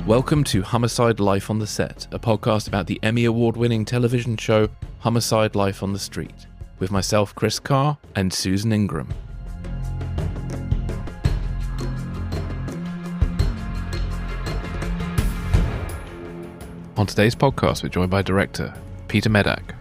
Welcome to Homicide Life on the Set, a podcast about the Emmy Award-winning television show Homicide Life on the Street, with myself, Chris Carr, and Susan Ingram. On today's podcast, we're joined by director Peter Medak.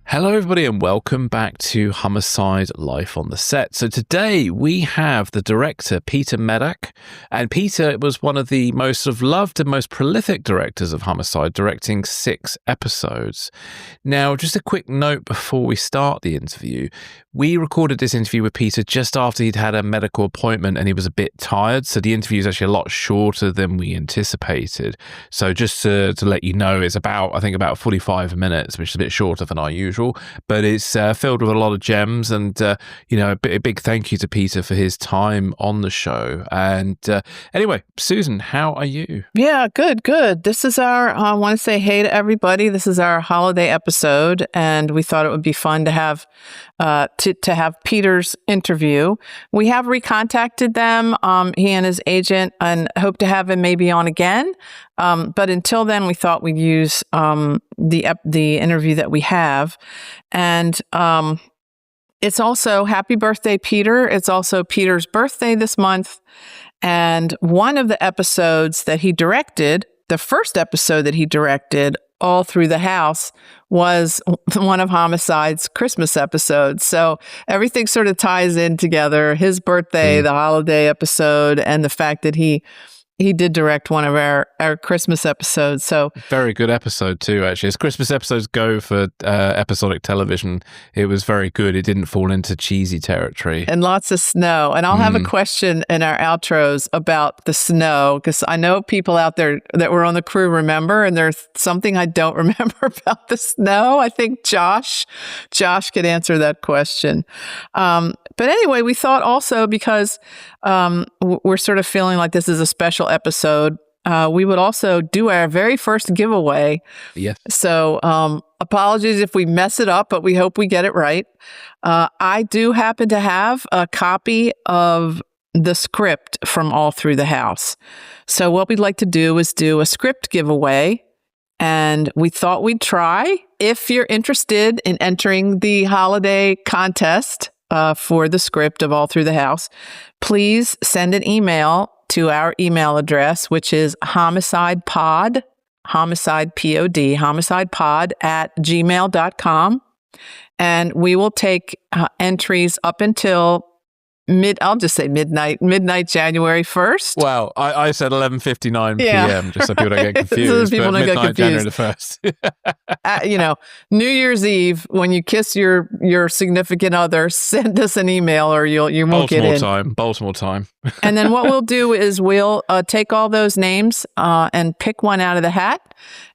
Hello everybody and welcome back to Homicide Life on the Set. So today we have the director Peter Medak, and Peter was one of the most loved and most prolific directors of Homicide, directing 6 episodes. Now, just a quick note before we start the interview. We recorded this interview with Peter just after he'd had a medical appointment and he was a bit tired, so the interview is actually a lot shorter than we anticipated. So just to let you know, it's about 45 minutes, which is a bit shorter than our usual. But it's filled with a lot of gems, and a big thank you to Peter for his time on the show. And anyway, Susan, how are you? Yeah, good. This is our, I want to say hey to everybody. This is our holiday episode, and we thought it would be fun to have Peter's interview. We have recontacted them, he and his agent, and hope to have him maybe on again. But until then, we thought we'd use the interview that we have. And it's also happy birthday, Peter. It's also Peter's birthday this month. And one of the episodes that he directed, the first episode that he directed all through the house, was one of Homicide's Christmas episodes. So everything sort of ties in together. His birthday, the holiday episode, and the fact that he did direct one of our Christmas episodes. So very good episode too, actually. As Christmas episodes go for episodic television, it was very good. It didn't fall into cheesy territory. And lots of snow. And I'll have a question in our outros about the snow, because I know people out there that were on the crew remember, and there's something I don't remember about the snow. I think Josh could answer that question. But anyway, we thought also, because we're sort of feeling like this is a special episode, we would also do our very first giveaway. Yes. So apologies if we mess it up, but we hope we get it right. I do happen to have a copy of the script from All Through the House. So what we'd like to do is do a script giveaway. And we thought we'd try. If you're interested in entering the holiday contest for the script of All Through the House, please send an email to our email address, which is homicidepod, homicidepod@gmail.com. And we will take entries up until midnight January 1st. Wow, I said 11:59 p.m. just so people don't get confused. So people don't get confused. January the 1st. New Year's Eve, when you kiss your significant other, send us an email or you won't get in. Baltimore time. And then what we'll do is we'll take all those names and pick one out of the hat,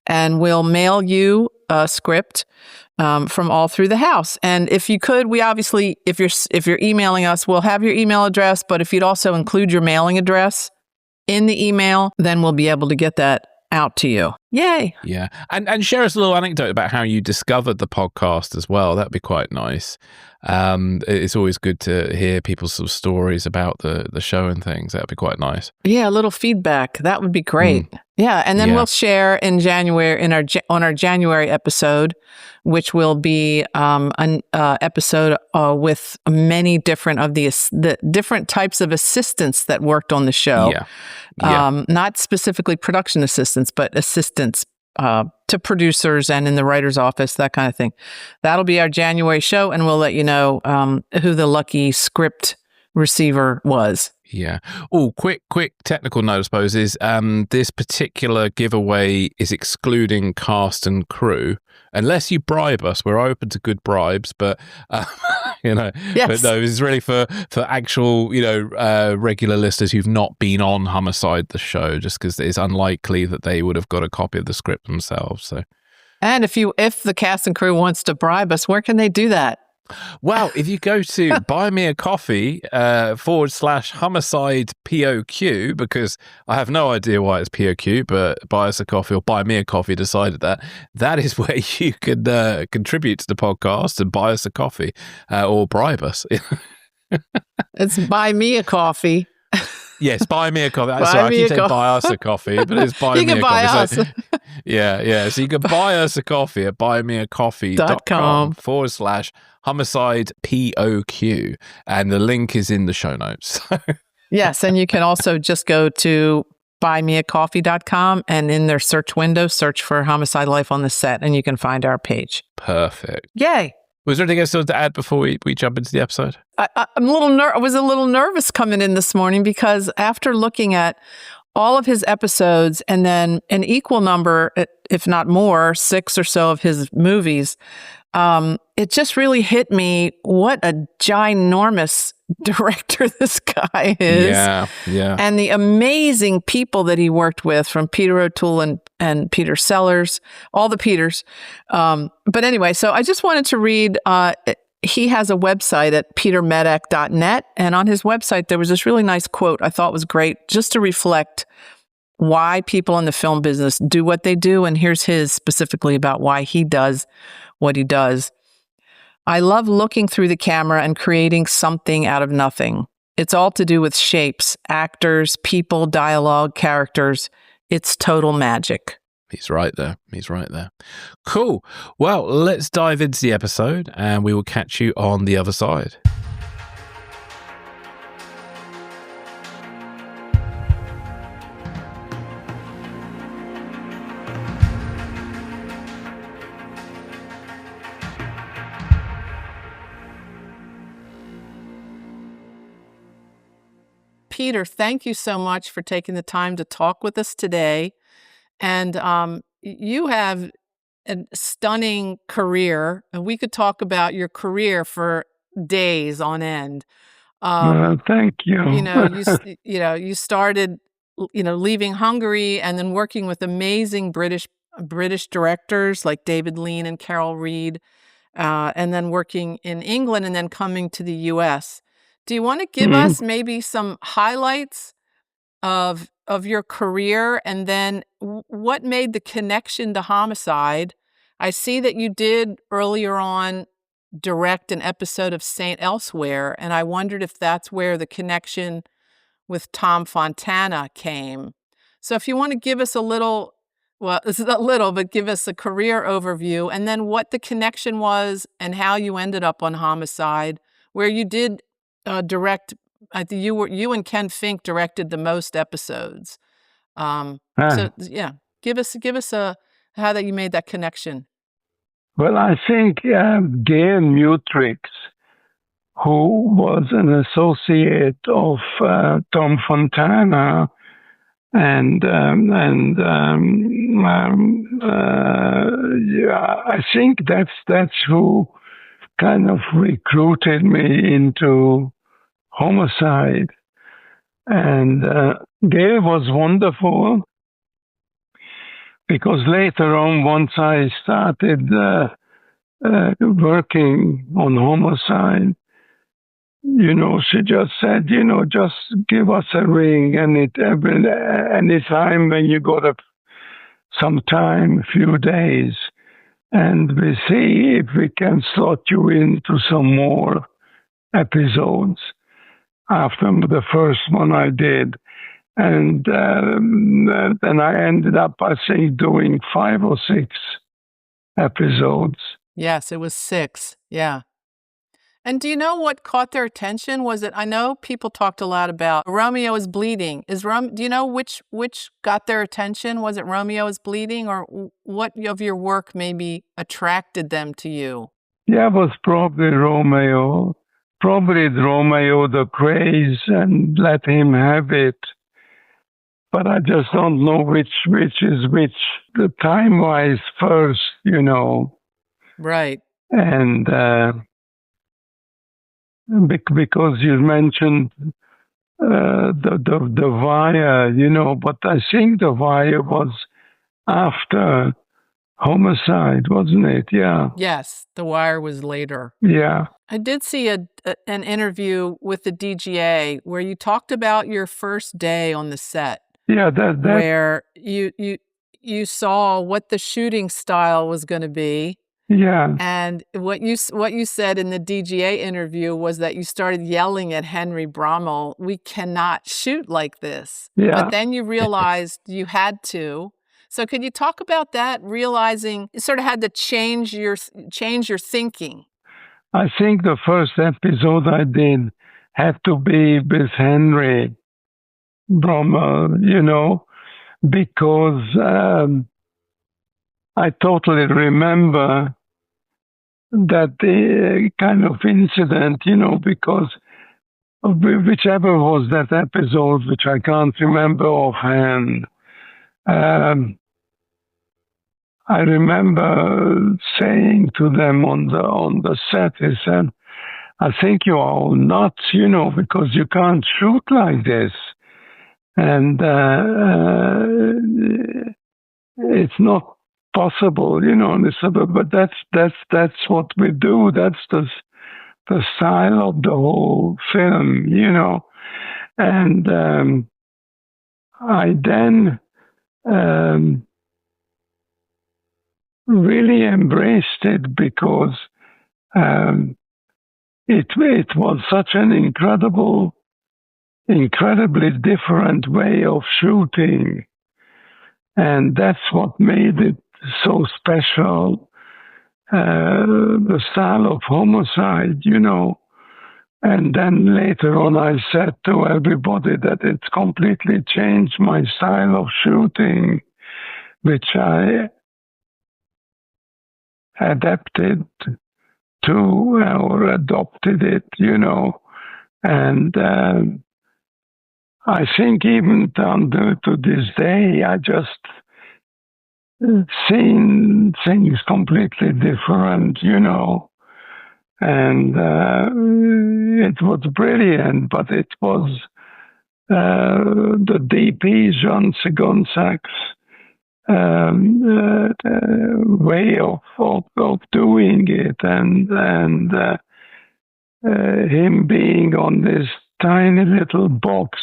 and we'll mail you a script from All Through the House. And if you could, we obviously, if you're emailing us, we'll have your email address, but if you'd also include your mailing address in the email, then we'll be able to get that out to you. Yay. Yeah. And share us a little anecdote about how you discovered the podcast as well. That'd be quite nice. It's always good to hear people's sort of stories about the show and things. That'd be quite nice. Yeah, a little feedback. That would be great. Yeah, and then we'll share in January on our January episode, which will be an episode with many different of the different types of assistants that worked on the show. Yeah. Not specifically production assistants, but assistants to producers and in the writer's office, that kind of thing. That'll be our January show, and we'll let you know who the lucky script receiver was. Yeah. Oh, quick technical note, I suppose, is this particular giveaway is excluding cast and crew. Unless you bribe us, we're open to good bribes, but Yes. But no, this is really for actual, regular listeners who've not been on Homicide, the show, just because it's unlikely that they would have got a copy of the script themselves. So, and if the cast and crew wants to bribe us, where can they do that? Well, if you go to Buy Me a Coffee /Homicide POQ, because I have no idea why it's POQ, but Buy Us a Coffee or Buy Me a Coffee decided that is where you can contribute to the podcast and buy us a coffee or bribe us. It's Buy Me a Coffee. Yes, buy me a coffee. Sorry, I keep saying buy us a coffee, but it's buy me a coffee. Us. So, yeah. So you can buy us a coffee at buymeacoffee.com /Homicide POQ. And the link is in the show notes. Yes, and you can also just go to buymeacoffee.com and in their search window, search for Homicide Life on the Set, and you can find our page. Perfect. Yay. Was there anything else to add before we jump into the episode? I was a little nervous coming in this morning because after looking at all of his episodes and then an equal number, if not more, 6 or so of his movies, it just really hit me what a ginormous director this guy is. Yeah. And the amazing people that he worked with, from Peter O'Toole and Peter Sellers, all the Peters. But anyway, so I just wanted to read, he has a website at petermedak.net. And on his website, there was this really nice quote I thought was great, just to reflect why people in the film business do what they do. And here's his specifically about why he does what he does. I love looking through the camera and creating something out of nothing. It's all to do with shapes, actors, people, dialogue, characters. It's total magic. He's right there. Cool. Well, let's dive into the episode and we will catch you on the other side. Peter, thank you so much for taking the time to talk with us today. And you have a stunning career. And we could talk about your career for days on end. Thank you. You started, leaving Hungary and then working with amazing British directors like David Lean and Carol Reed, and then working in England and then coming to the U.S. Do you want to give us maybe some highlights of your career, and then what made the connection to Homicide? I see that you did earlier on direct an episode of Saint Elsewhere, and I wondered if that's where the connection with Tom Fontana came. So if you want to give us give us a career overview, and then what the connection was and how you ended up on Homicide, where you did direct. I think you and Ken Fink directed the most episodes. So yeah, give us how that you made that connection. Well, I think Gail Mutrix, who was an associate of Tom Fontana, and I think that's who kind of recruited me into Homicide. And Gail was wonderful because later on, once I started working on Homicide, she just said, just give us a ring, and any time when you got some time, a few days, and we see if we can slot you into some more episodes after the first one I did. And then I ended up, I think, doing 5 or 6 episodes. Yes, it was 6. Yeah. And do you know what caught their attention? Was it, I know people talked a lot about Romeo is Bleeding. Do you know which got their attention? Was it Romeo is Bleeding, or what of your work maybe attracted them to you? Yeah, it was probably Romeo, probably Romeo the craze and let him have it. But I just don't know which is which. The time-wise first, Right. And because you mentioned the Wire, but I think the Wire was after Homicide, wasn't it? Yeah. Yes, The Wire was later. Yeah. I did see an interview with the DGA where you talked about your first day on the set. Yeah, where you saw what the shooting style was going to be. Yeah. And what you said in the DGA interview was that you started yelling at Henry Brommel, "We cannot shoot like this." Yeah. But then you realized you had to. So could you talk about that, realizing you sort of had to change your thinking? I think the first episode I did had to be with Henry Brommel, because I totally remember that kind of incident, because whichever was that episode, which I can't remember offhand, I remember saying to them on the set, he said, "I think you are all nuts, because you can't shoot like this, and it's not possible, but that's what we do. That's the style of the whole film, and I then really embraced it because it was such an incredibly different way of shooting, and that's what made it so special. The style of Homicide, and then later on I said to everybody that it's completely changed my style of shooting, which I adapted to or adopted it, and I think even down to this day, I just seen things completely different, and it was brilliant, but it was the DP, John Gonzak's way of doing it, and him being on this tiny little box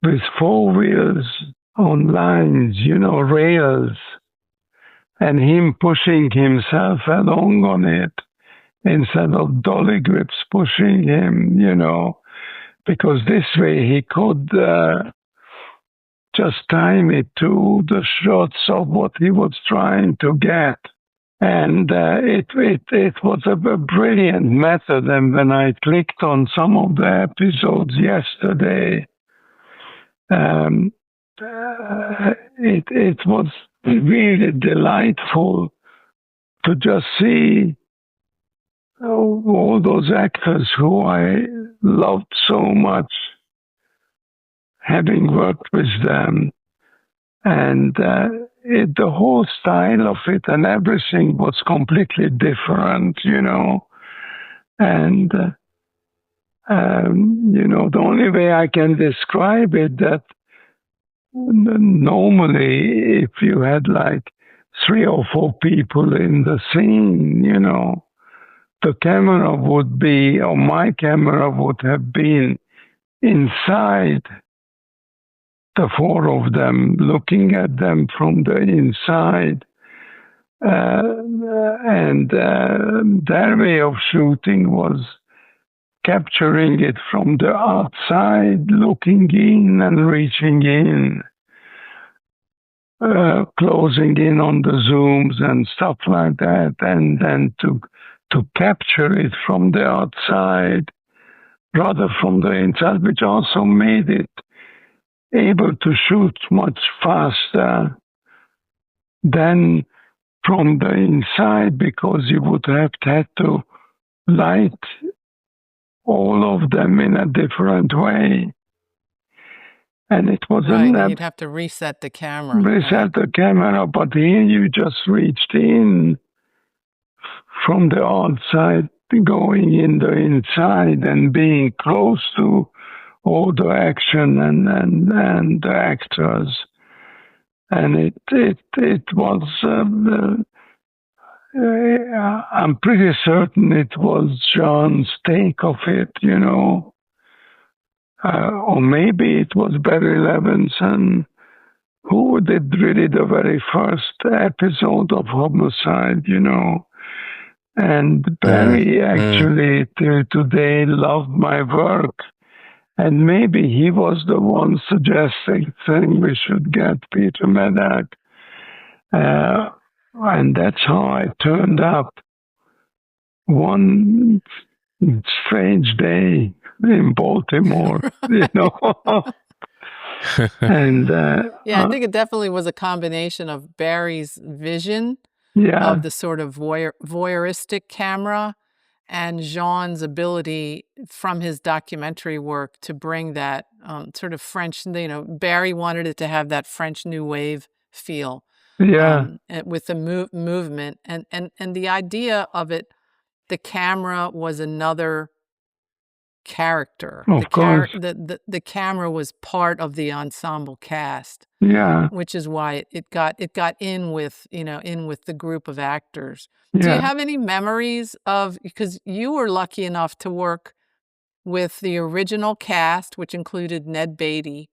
with 4 wheels on lines, rails, and him pushing himself along on it instead of dolly grips pushing him, because this way he could just time it to the shots of what he was trying to get. And it was a brilliant method. And when I clicked on some of the episodes yesterday, it was really delightful to just see all those actors who I loved so much, having worked with them, and the whole style of it and everything was completely different, and the only way I can describe it, that normally if you had like 3 or 4 people in the scene, the camera would be, or my camera would have been inside the 4 of them, looking at them from the inside. And their way of shooting was capturing it from the outside, looking in and reaching in, closing in on the zooms and stuff like that, and then to capture it from the outside rather from the inside, which also made it able to shoot much faster than from the inside, because you would have had to light all of them in a different way. And it was you'd have to reset the camera. Reset the camera, but here you just reached in from the outside, going in the inside and being close to all the action and the actors. And it was, I'm pretty certain it was John's take of it, you know. Or maybe it was Barry Levinson, who did really the very first episode of Homicide, you know. And Barry actually today loved my work. And maybe he was the one suggesting saying we should get Peter Medak. And that's how I turned up one strange day in Baltimore, you know. And I think it definitely was a combination of Barry's vision of the sort of voyeuristic camera and Jean's ability from his documentary work to bring that sort of French, you know, Barry wanted it to have that French New Wave feel with the movement and the idea of it. The camera was another character. Of course. The camera was part of the ensemble cast. Yeah. Which is why it got in with the group of actors. Yeah. Do you have any memories of, because you were lucky enough to work with the original cast, which included Ned Beatty,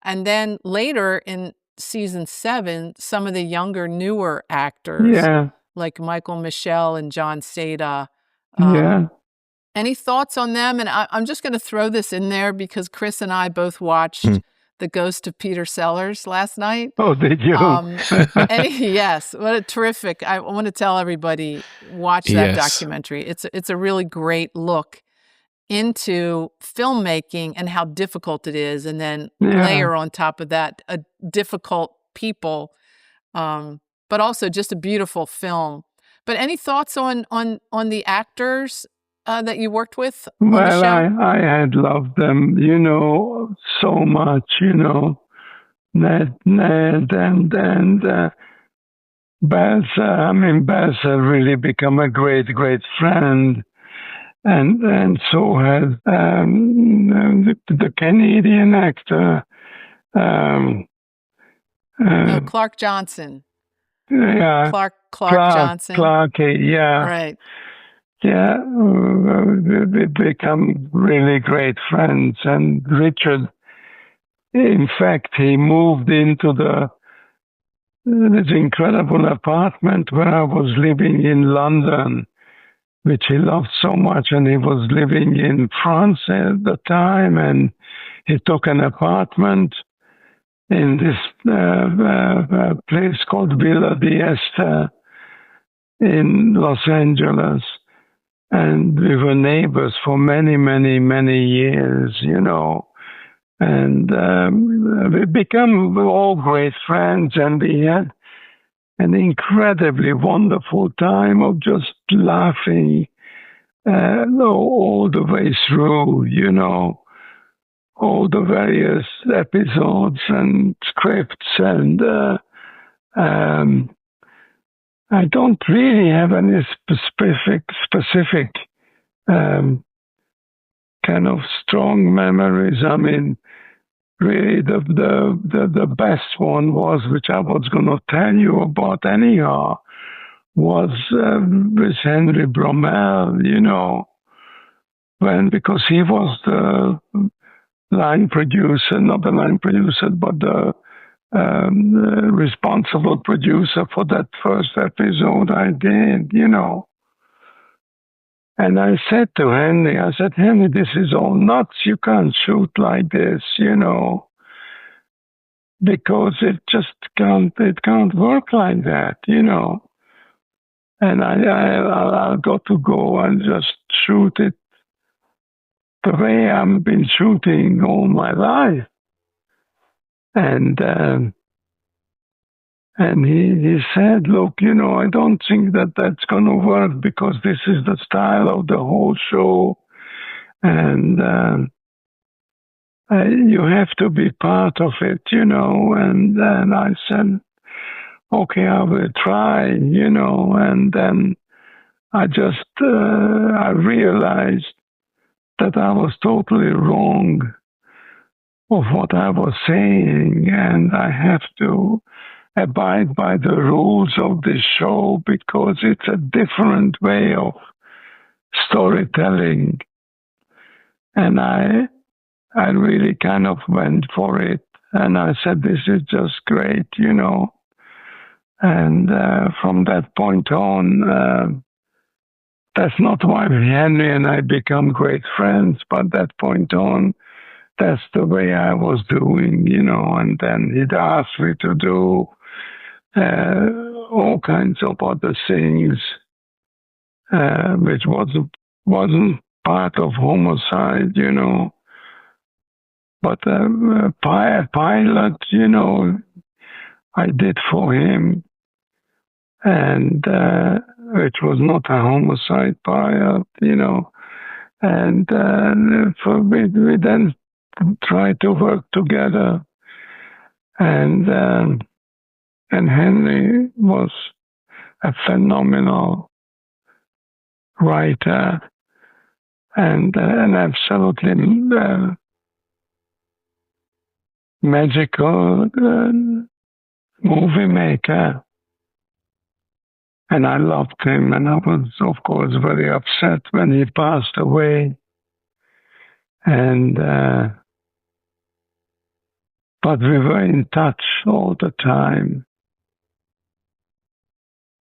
and then later in season 7, some of the younger, newer actors, like Michael Michel and John Seda. Any thoughts on them? And I'm just going to throw this in there because Chris and I both watched The Ghost of Peter Sellers last night. Oh, did you? Yes. What a terrific. I want to tell everybody, watch that documentary. It's a really great look into filmmaking and how difficult it is. And then layer on top of that, a difficult people, but also just a beautiful film. But any thoughts on the actors that you worked with on the show? I had loved them, you know, so much, you know. Ned and Baz. Baz had really become a great friend, and so has the Canadian actor. Clark Johnson. Yeah, Clark Johnson. Clark, yeah. Right. Yeah, we become really great friends. And Richard, in fact, he moved into this incredible apartment where I was living in London, which he loved so much. And he was living in France at the time, and he took an apartment in this place called Villa d'Este in Los Angeles. And we were neighbors for many, many, many years, you know. And we became all great friends, and we had an incredibly wonderful time of just laughing all the way through, you know, all the various episodes and scripts. And I don't really have any specific kind of strong memories. I mean, really, the best one was, which I was going to tell you about anyhow, was with Henry Bromell, you know, because he was the line producer, not the line producer, but the responsible producer for that first episode I did, you know. And I said to Henry, Henry, this is all nuts. You can't shoot like this, you know, because it can't work like that, you know. And I've got to go and just shoot it the way I've been shooting all my life. And he said, look, you know, I don't think that's going to work because this is the style of the whole show. And you have to be part of it, And then I said, okay, I will try, And then I realized that I was totally wrong of what I was saying, and I have to abide by the rules of this show because it's a different way of storytelling. And I really kind of went for it, and I said, this is just great, And from that point on, that's not why Henry and I become great friends, but that point on, that's the way I was doing, And then he'd ask me to do all kinds of other things, which wasn't part of Homicide, But a pilot, I did for him, and which was not a Homicide pilot, And we then tried to work together, and Henry was a phenomenal writer and an absolutely magical movie maker. And I loved him, and I was, of course, very upset when he passed away. And but we were in touch all the time,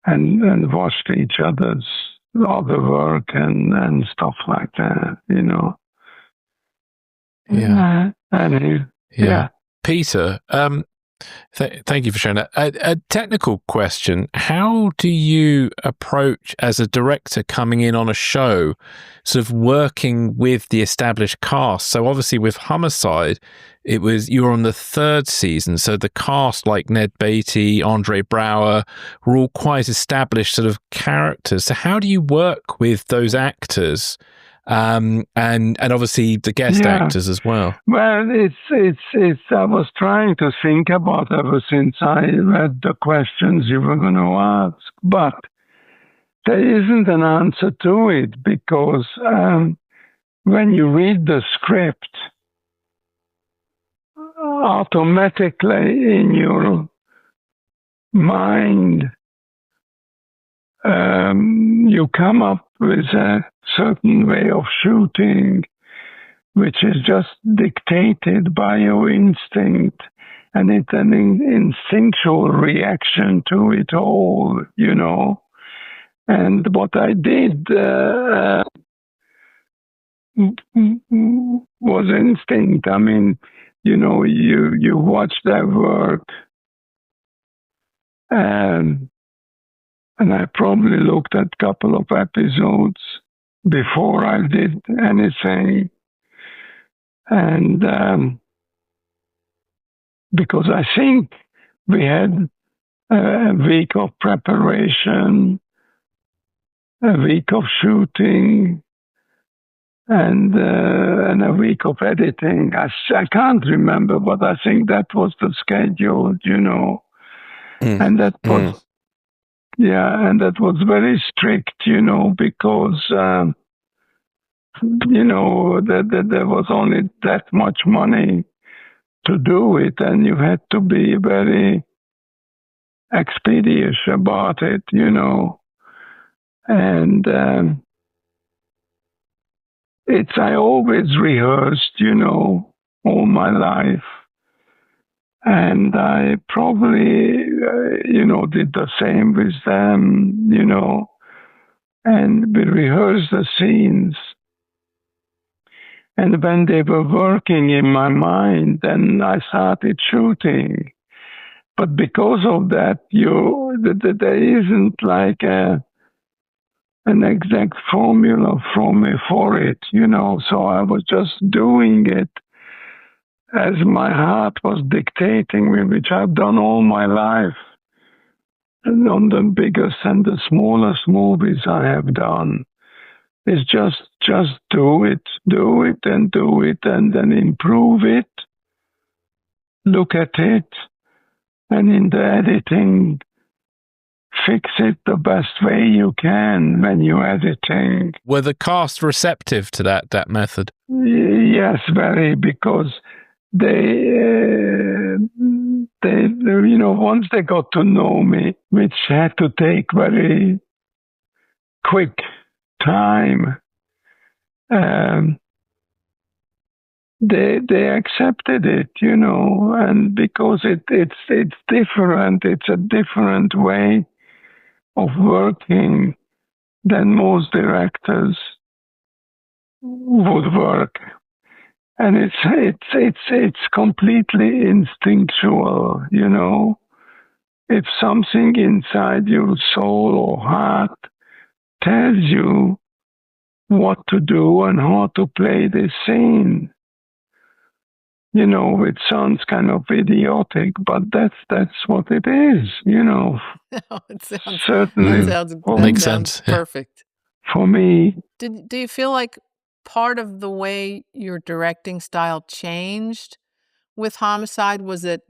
and watched each other's other work and stuff like that, Yeah. Yeah. Peter, thank you for sharing that. A technical question: how do you approach, as a director coming in on a show, sort of working with the established cast? So obviously with Homicide, you were on the third season, so the cast like Ned Beatty, Andre Braugher were all quite established sort of characters. So how do you work with those actors? And obviously the guest actors as well. Well, it's. I was trying to think about ever since I read the questions you were going to ask, but there isn't an answer to it because when you read the script, automatically in your mind, you come up with a certain way of shooting, which is just dictated by your instinct, and it's an instinctual reaction to it all, And what I did was instinct. I mean, you watch their work, and I probably looked at a couple of episodes before I did anything. And because I think we had a week of preparation, a week of shooting, and a week of editing. I can't remember, but I think that was the schedule, And that was... Yeah, and that was very strict, because, there was only that much money to do it, and you had to be very expeditious about it, And I always rehearsed, all my life. And I probably, did the same with them, and we rehearsed the scenes. And when they were working in my mind, then I started shooting. But because of that, there isn't like an exact formula for it, So I was just doing it as my heart was dictating me, which I've done all my life, and on the biggest and the smallest movies I have done. It's just do it, and then improve it. Look at it, and in the editing, fix it the best way you can when you're editing. Were the cast receptive to that method? Yes, very, because they once they got to know me, which had to take very quick time, they accepted it, and because it's different, it's a different way of working than most directors would work, and it's completely instinctual, If something inside your soul or heart tells you what to do and how to play this scene, it sounds kind of idiotic, but that's what it is, It sounds, Certainly, makes sense. Perfect. For me. Do you feel like part of the way your directing style changed with Homicide? Was it,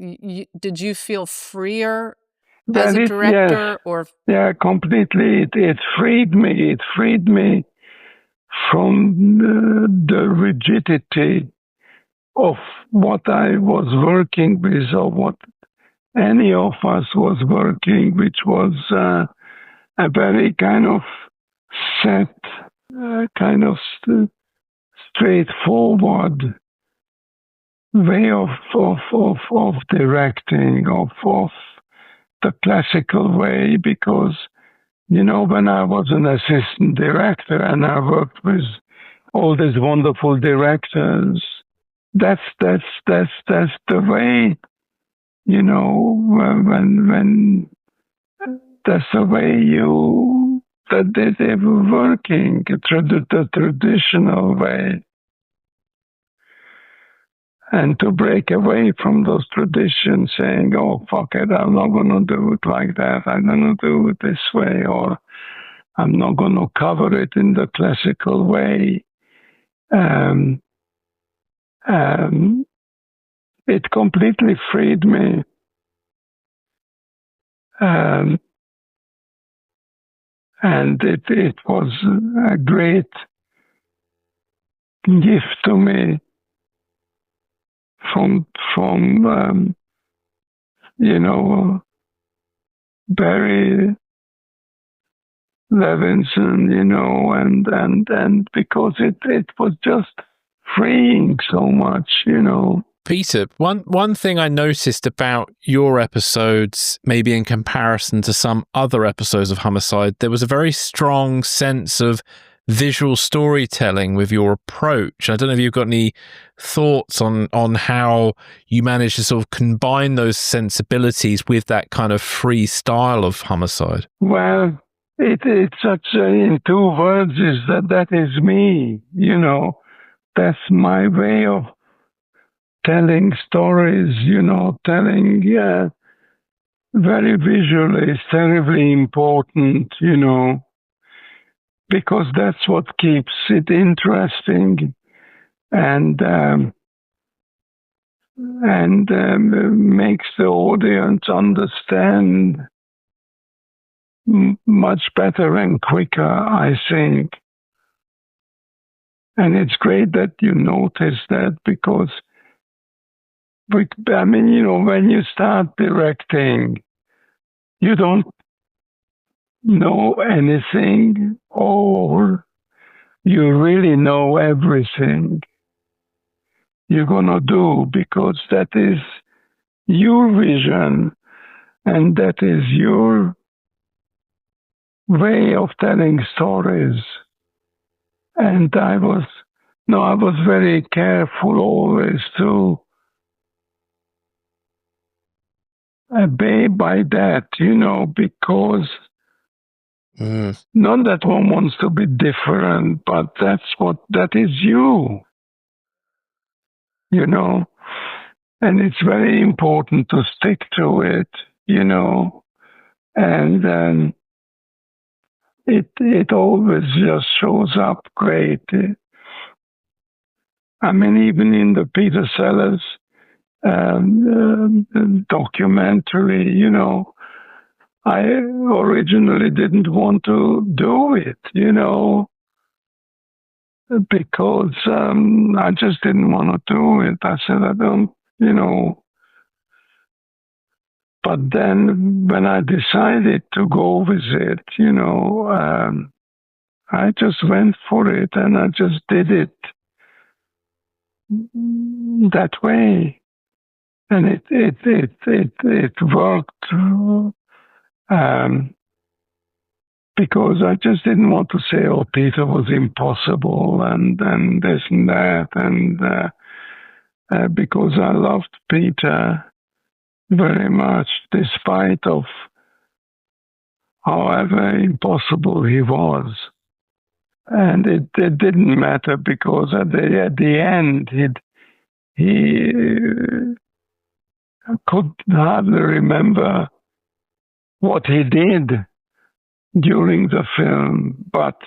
did you feel freer as a director? Yes. Or yeah, completely. It freed me. It freed me from the rigidity of what I was working with, or what any of us was working, which was a very kind of set, kind of straightforward way of directing, of the classical way, because when I was an assistant director and I worked with all these wonderful directors, that's the way, when that's the way that they were working, the traditional way. And to break away from those traditions, saying, oh, fuck it, I'm not going to do it like that. I'm going to do it this way, or I'm not going to cover it in the classical way. It completely freed me. And it was a great gift to me from Barry Levinson, and because it was just freeing so much, Peter, one thing I noticed about your episodes, maybe in comparison to some other episodes of Homicide, there was a very strong sense of visual storytelling with your approach. I don't know if you've got any thoughts on how you managed to sort of combine those sensibilities with that kind of free style of Homicide. Well, it's such in 2 words is that is me, that's my way of telling stories, telling very visually is terribly important, because that's what keeps it interesting and makes the audience understand much better and quicker, I think. And it's great that you notice that, because when you start directing, you don't know anything, or you really know everything you're gonna do, because that is your vision and that is your way of telling stories. And I was very careful always to obey by that, because not that one wants to be different, but that is you, and it's very important to stick to it, and it always just shows up great. I mean, even in the Peter Sellers documentary, you know, I originally didn't want to do it, you know, because I just didn't want to do it. I said, I don't, you know. But then when I decided to go with it, you know, I just went for it and I just did it that way. And it worked because I just didn't want to say, oh, Peter was impossible and this and that. And because I loved Peter very much, despite of however impossible he was. And it didn't matter because at the end, he could hardly remember what he did during the film, but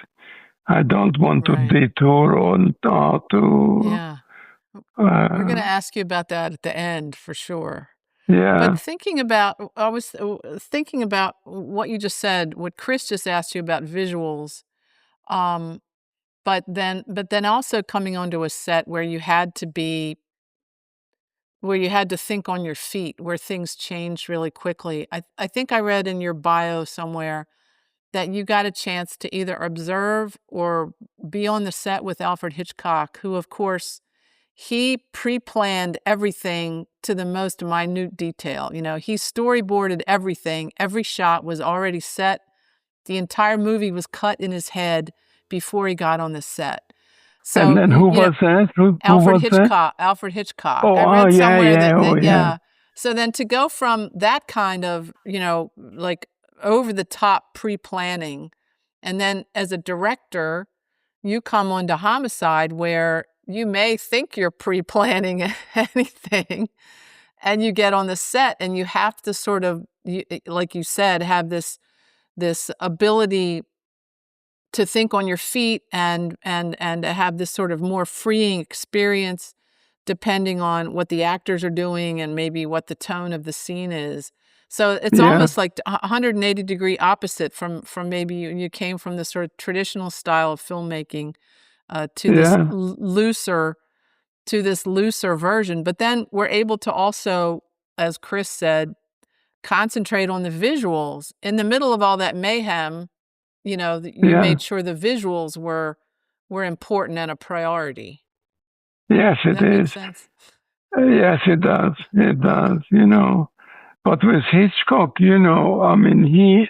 I don't want to detour on to. Yeah. We're going to ask you about that at the end for sure. Yeah. But I was thinking about what you just said, what Chris just asked you about visuals. But then also coming onto a set where you had to think on your feet, where things changed really quickly. I think I read in your bio somewhere that you got a chance to either observe or be on the set with Alfred Hitchcock, who, of course, he pre-planned everything to the most minute detail. You know, he storyboarded everything. Every shot was already set. The entire movie was cut in his head before he got on the set. So, and then who was that? Who Alfred was Hitchcock. that? Alfred Hitchcock. Oh, I read somewhere that yeah. So then to go from that kind of, you know, like over the top pre-planning, and then as a director, you come onto Homicide where you may think you're pre-planning anything, and you get on the set and you have to sort of, like you said, have this ability to think on your feet and have this sort of more freeing experience depending on what the actors are doing and maybe what the tone of the scene is. So it's almost like 180-degree opposite from maybe you came from the sort of traditional style of filmmaking to this looser version. But then we're able to also, as Chris said, concentrate on the visuals in the middle of all that mayhem. You know, you made sure the visuals were important and a priority. Yes, it is. Does that make sense? Yes, it does. It does, you know. But with Hitchcock, you know, I mean, he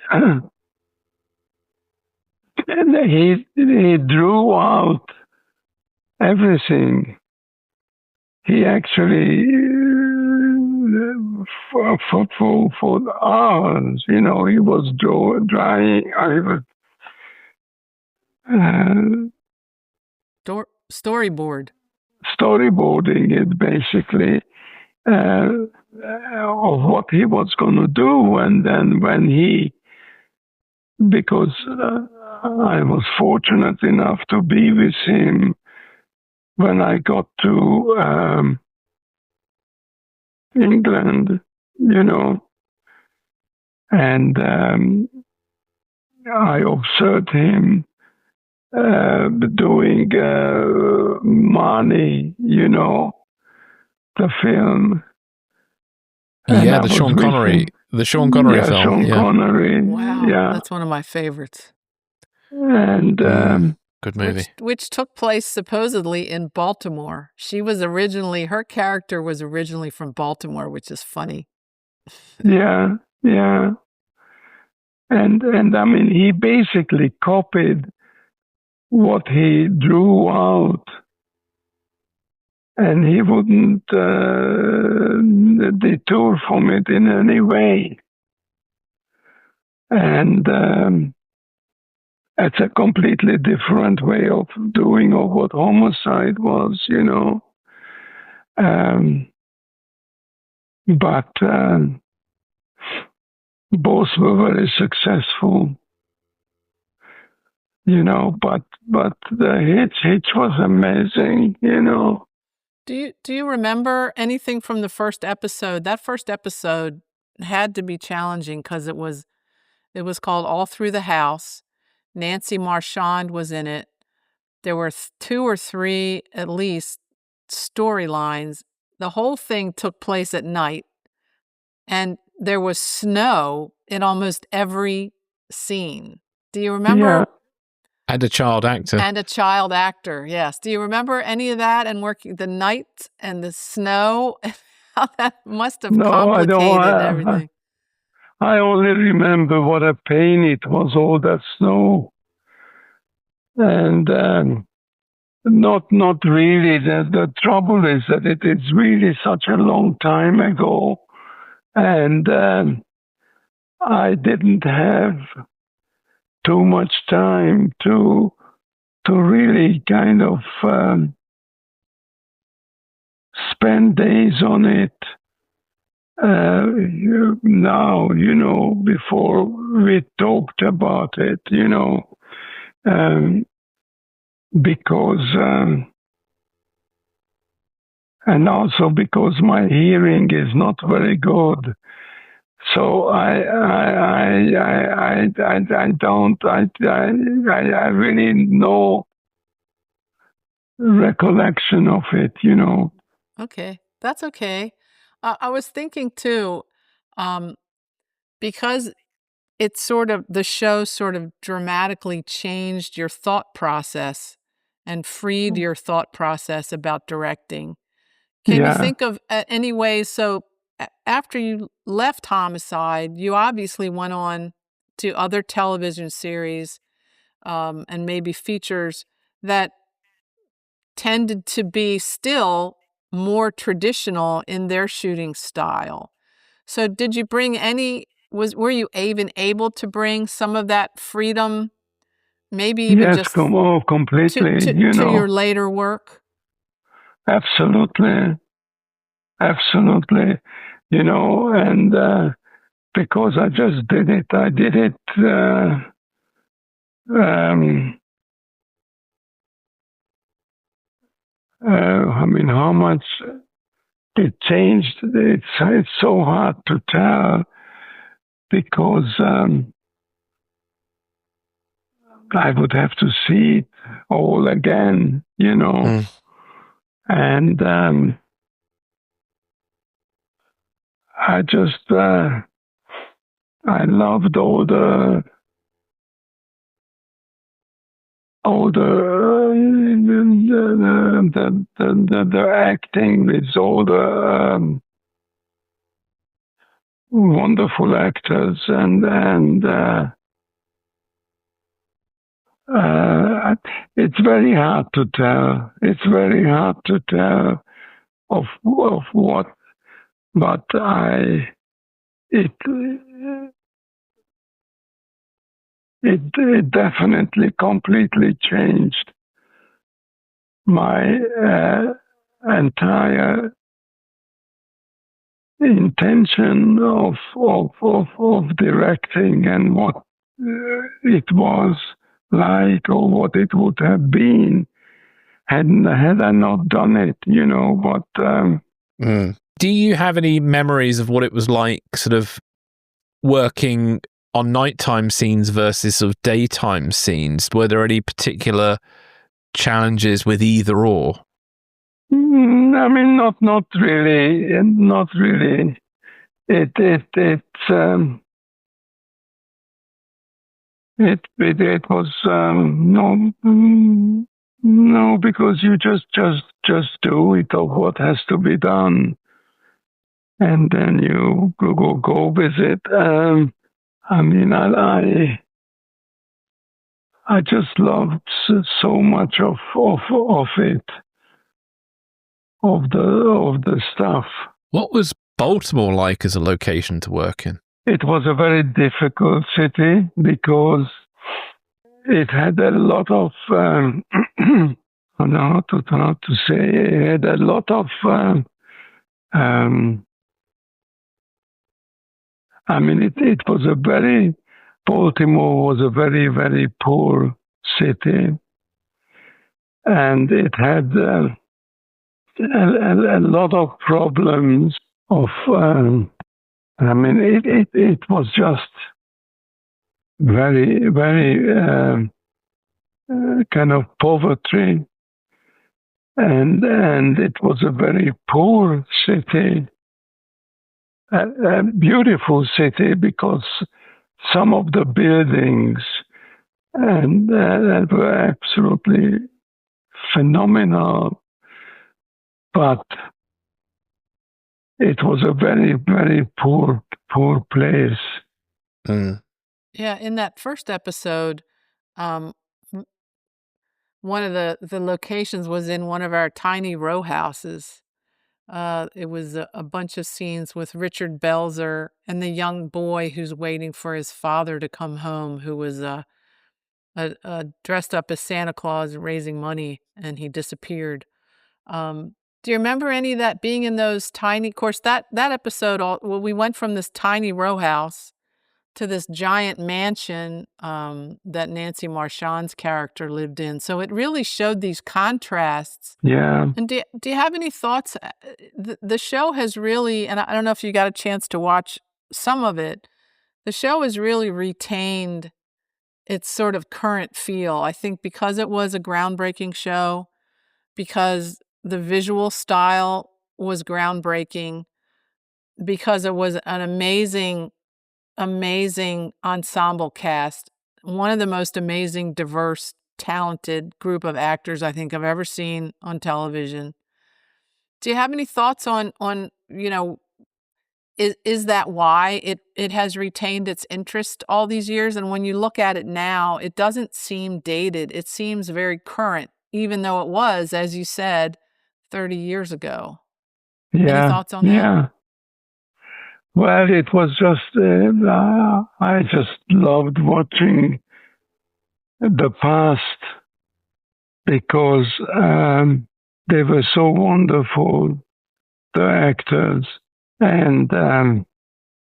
drew out everything. He actually, for hours, you know, he was drawing. Storyboarding it basically of what he was going to do, and then because I was fortunate enough to be with him when I got to England, you know, and I observed him doing Money, you know, the film. Yeah, the Sean Connery film. Sean Connery. Wow, that's one of my favorites. And good movie. Which took place supposedly in Baltimore. Her character was originally from Baltimore, which is funny. Yeah. And I mean, he basically copied what he drew out, and he wouldn't detour from it in any way. And it's a completely different way of doing of what Homicide was, you know. But both were very successful. but the Hitch was amazing, Do you remember anything from the first episode? That first episode had to be challenging because it was called All Through the House. Nancy Marchand was in it. There were 2 or 3 at least storylines. The whole thing took place at night, and there was snow in almost every scene. Do you remember? Yeah. And a child actor. And a child actor, yes. Do you remember any of that and working the night and the snow? How that must have complicated everything. I only remember what a pain it was, all that snow. And not really. The trouble is that it is really such a long time ago. And I didn't have too much time to really kind of spend days on it. Now, before we talked about it, because, and also because my hearing is not very good. So I really no recollection of it, Okay, that's okay. I was thinking too, because the show sort of dramatically changed your thought process and freed your thought process about directing. Can you think of any ways? So after you left Homicide, you obviously went on to other television series and maybe features that tended to be still more traditional in their shooting style. So did you bring were you even able to bring some of that freedom, maybe even just completely, to your later work? Absolutely. And because I just did it. I did it how much it changed. It's so hard to tell because I would have to see it all again, and I just I loved all the acting with all the wonderful actors and it's very hard to tell. It's very hard to tell of what, but it definitely completely changed my entire intention of directing and what it was like or what it would have been had I not done it, but Do you have any memories of what it was like sort of working on nighttime scenes versus sort of daytime scenes? Were there any particular challenges with either or? Not really. It was no, because you just do it of what has to be done, and then you go with it. I just loved so much of it, of the stuff. What was Baltimore like as a location to work in? It was a very difficult city because it had a lot of I don't know how to say. It had a lot of Baltimore was a very, very poor city, and it had a lot of problems of. It was just very, very kind of poverty, and it was a very poor city, a beautiful city because some of the buildings and that were absolutely phenomenal, but it was a very, very poor place. Yeah, in that first episode, one of the locations was in one of our tiny row houses. It was a bunch of scenes with Richard Belzer and the young boy who's waiting for his father to come home, who was dressed up as Santa Claus raising money, and he disappeared. Do you remember any of that being in those tiny? Of course, that episode, we went from this tiny row house to this giant mansion that Nancy Marchand's character lived in. So it really showed these contrasts. Yeah. And do you have any thoughts? The show has really, and I don't know if you got a chance to watch some of it, the show has really retained its sort of current feel. I think because it was a groundbreaking show, because the visual style was groundbreaking, because it was an amazing ensemble cast, one of the most amazing, diverse, talented group of actors I think I've ever seen on television. Do you have any thoughts on is that why it has retained its interest all these years? And when you look at it now, it doesn't seem dated. It seems very current, even though it was, as you said, 30 years ago. Yeah. Any thoughts on that? Yeah. Well, it was just, I just loved watching the past because they were so wonderful, the actors, and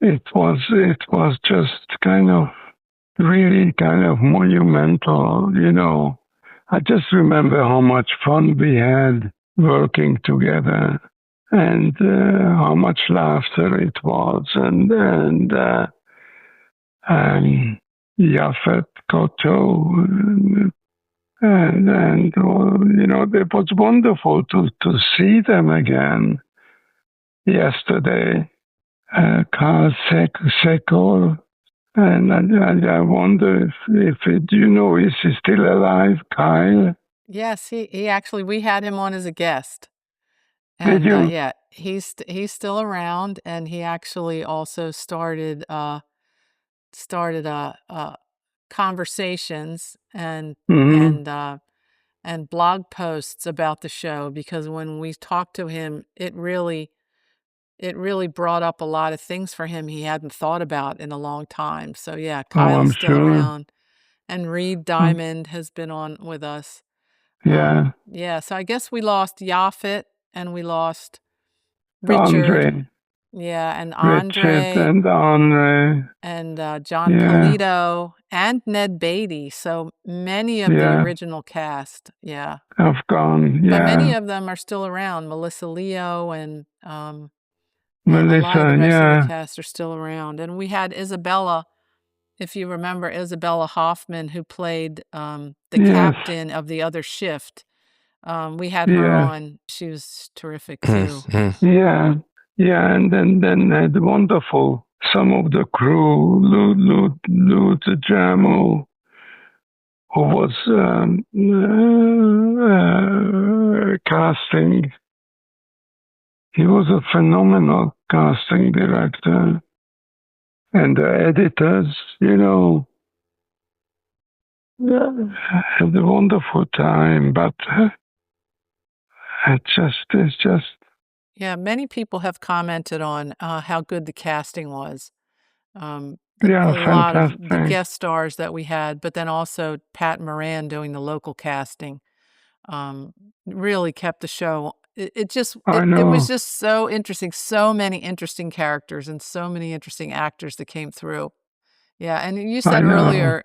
it was just kind of really kind of monumental, I just remember how much fun we had working together. And how much laughter it was, and Yaphet Koto, and it was wonderful to see them again yesterday. Carl Sekor, and I wonder if is he still alive, Kyle? Yes, he actually, we had him on as a guest. Did you? Yeah, he's still around, and he actually also started conversations and blog posts about the show, because when we talked to him, it really brought up a lot of things for him he hadn't thought about in a long time. So yeah, Kyle's still around, and Reed Diamond has been on with us. Yeah. Yeah, so I guess we lost Yaphet, and we lost Richard. Andre. Yeah, and Andre. Richard and Andre. And John Polito and Ned Beatty. So many of the original cast, have gone, But many of them are still around. Melissa Leo and Melissa, a lot of the rest of the cast are still around. And we had Isabella, if you remember, Isabella Hoffman, who played the captain of the other shift. We had her on. She was terrific too. Yeah, and then had wonderful some of the crew, Lou Jamo, who was casting. He was a phenomenal casting director, and the editors, had a wonderful time, but it's just. Yeah, many people have commented on how good the casting was. A lot of the guest stars that we had, but then also Pat Moran doing the local casting really kept the show. It was just so interesting. So many interesting characters and so many interesting actors that came through. Yeah, and you said earlier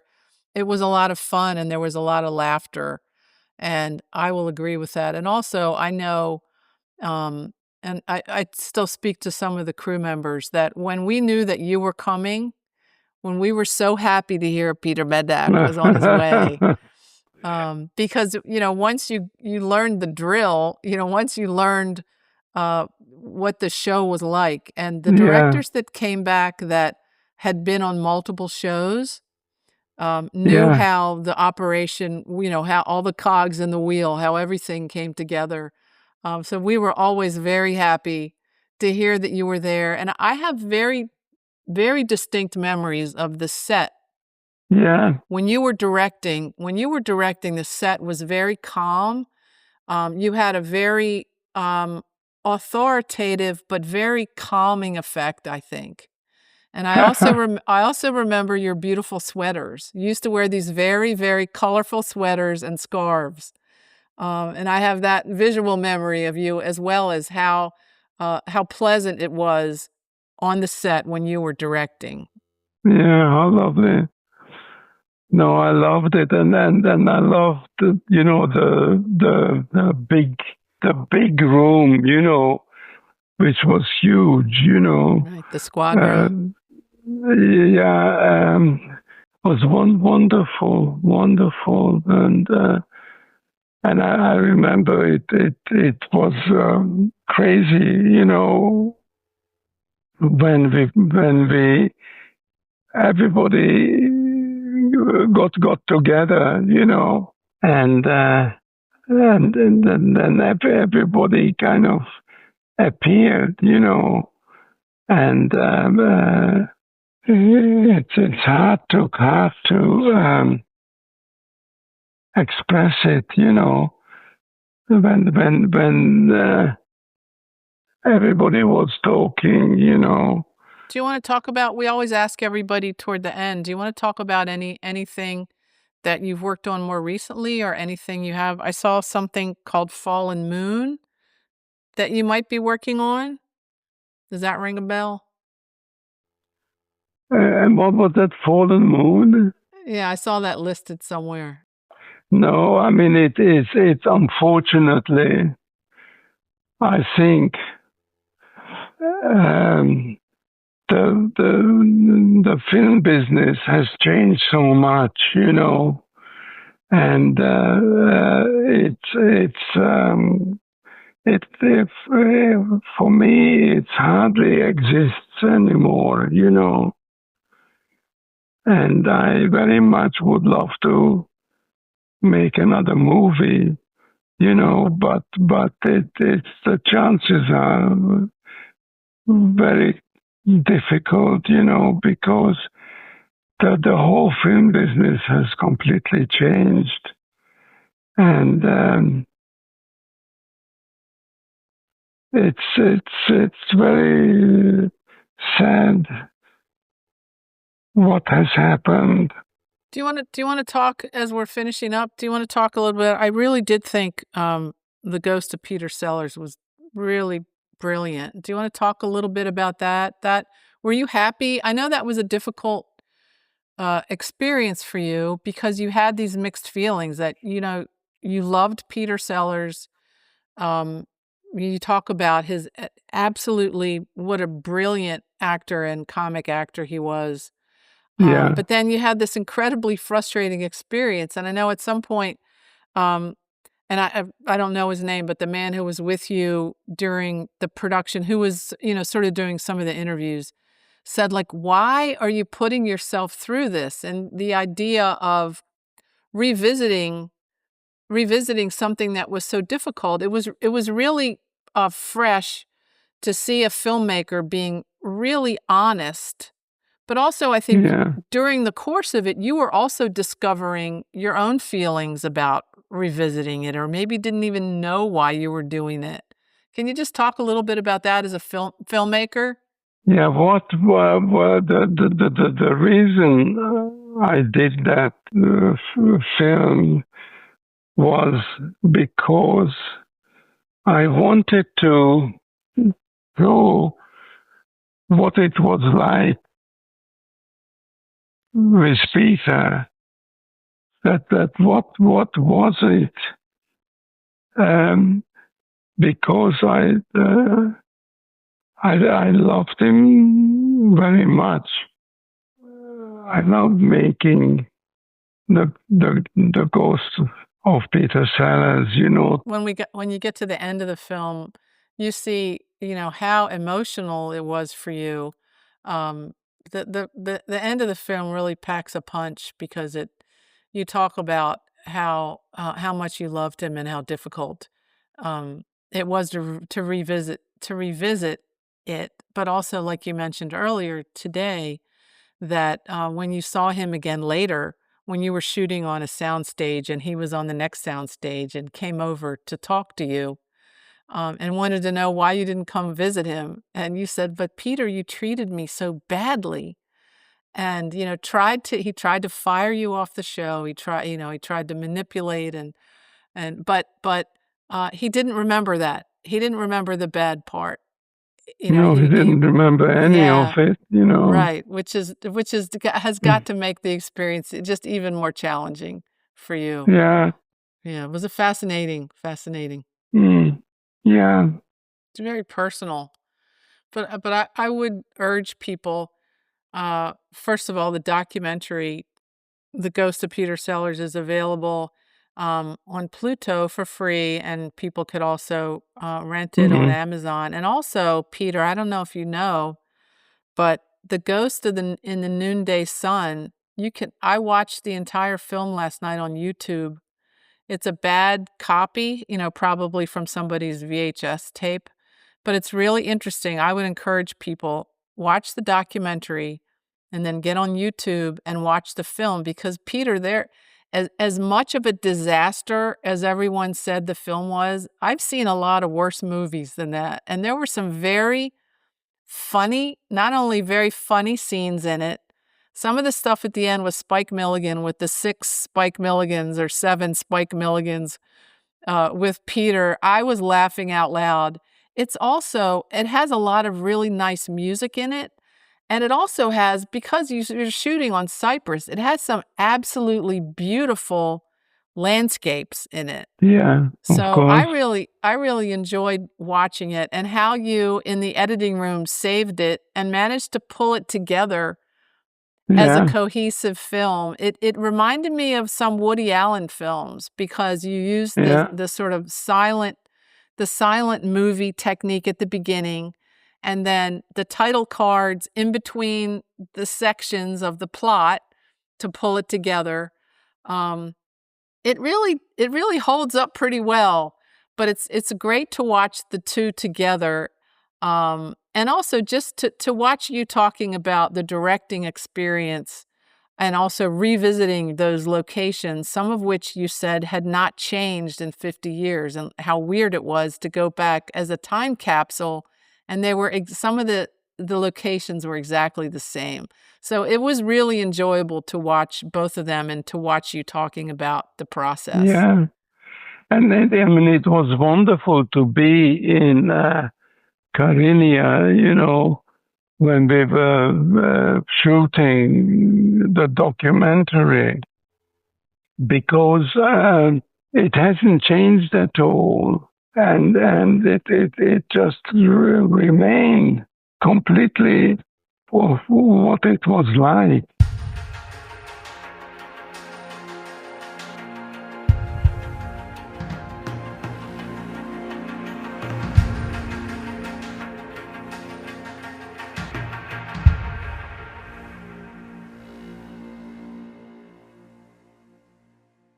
it was a lot of fun and there was a lot of laughter. And I will agree with that. And also, I know, and I still speak to some of the crew members that when we knew that you were coming, when we were so happy to hear Peter Medak was on his way, because once you learned the drill, once you learned what the show was like, and the directors that came back that had been on multiple shows knew how the operation, how all the cogs in the wheel, how everything came together. So we were always very happy to hear that you were there. And I have very, very distinct memories of the set. Yeah. When you were directing, the set was very calm. You had a very authoritative but very calming effect, I think. And I also remember your beautiful sweaters. You used to wear these very, very colorful sweaters and scarves. And I have that visual memory of you, as well as how pleasant it was on the set when you were directing. Yeah, how lovely. No, I loved it, and then I loved the big room, which was huge, Right, the squad room. Was wonderful, and I remember it was crazy, when we everybody got together, and then everybody kind of appeared, and it's hard to express it, when everybody was talking, Do you want to talk about, we always ask everybody toward the end, do you want to talk about anything that you've worked on more recently, or anything you have? I saw something called Fallen Moon that you might be working on. Does that ring a bell? And what was that, Fallen Moon? Yeah, I saw that listed somewhere. No, I mean, it's unfortunately, I think, the film business has changed so much, and for me, it hardly exists anymore, and I very much would love to make another movie, but it's the chances are very difficult, because the whole film business has completely changed, and it's very sad what has happened. Do you want to talk, as we're finishing up? Do you want to talk a little bit? I really did think The Ghost of Peter Sellers was really brilliant. Do you want to talk a little bit about that? Were you happy? I know that was a difficult experience for you, because you had these mixed feelings that you loved Peter Sellers. You talk about his absolutely, what a brilliant actor and comic actor he was. Yeah. But then you had this incredibly frustrating experience. And I know at some point, and I don't know his name, but the man who was with you during the production, who was, sort of doing some of the interviews, said, like, why are you putting yourself through this? And the idea of revisiting something that was so difficult, it was really fresh to see a filmmaker being really honest. But also, I think during the course of it, you were also discovering your own feelings about revisiting it, or maybe didn't even know why you were doing it. Can you just talk a little bit about that as a filmmaker? Yeah, the reason I did that film was because I wanted to show what it was like with Peter that what was it? Because I loved him very much. I loved making the ghost of Peter Sellers, you know. When you get to the end of the film, you see, how emotional it was for you. The end of the film really packs a punch because you talk about how much you loved him and how difficult it was to revisit it, but also, like you mentioned earlier today, that when you saw him again later, when you were shooting on a soundstage and he was on the next soundstage and came over to talk to you, and wanted to know why you didn't come visit him, and you said, "But Peter, you treated me so badly," and he tried to fire you off the show. He tried to manipulate but he didn't remember that. He didn't remember the bad part. No, he didn't remember any of it, Right, which has got to make the experience just even more challenging for you. Yeah. Yeah, it was a fascinating. Yeah. It's very personal. But I would urge people, first of all, the documentary, The Ghost of Peter Sellers, is available on Pluto for free, and people could also rent it on Amazon. And also, Peter, I don't know if you know, but The Ghost in the Noonday Sun, I watched the entire film last night on YouTube. It's a bad copy, probably from somebody's VHS tape, but it's really interesting. I would encourage people, watch the documentary and then get on YouTube and watch the film, because Peter, as much of a disaster as everyone said the film was, I've seen a lot of worse movies than that. And there were some very funny, not only very funny scenes in it. Some of the stuff at the end with Spike Milligan, with the 6 Spike Milligans or 7 Spike Milligans with Peter, I was laughing out loud. It has a lot of really nice music in it. And it also has, because you're shooting on Cyprus, it has some absolutely beautiful landscapes in it. Yeah, so of course. I really enjoyed watching it, and how you in the editing room saved it and managed to pull it together as a cohesive film. It reminded me of some Woody Allen films, because you used the sort of silent movie technique at the beginning, and then the title cards in between the sections of the plot to pull it together. It really holds up pretty well, but it's great to watch the two together. And also just to watch you talking about the directing experience, and also revisiting those locations, some of which you said had not changed in 50 years, and how weird it was to go back as a time capsule, and some of the locations were exactly the same. So it was really enjoyable to watch both of them and to watch you talking about the process. Yeah. And it was wonderful to be in Karynia, when we were shooting the documentary, because it hasn't changed at all, and it just remained completely for what it was like.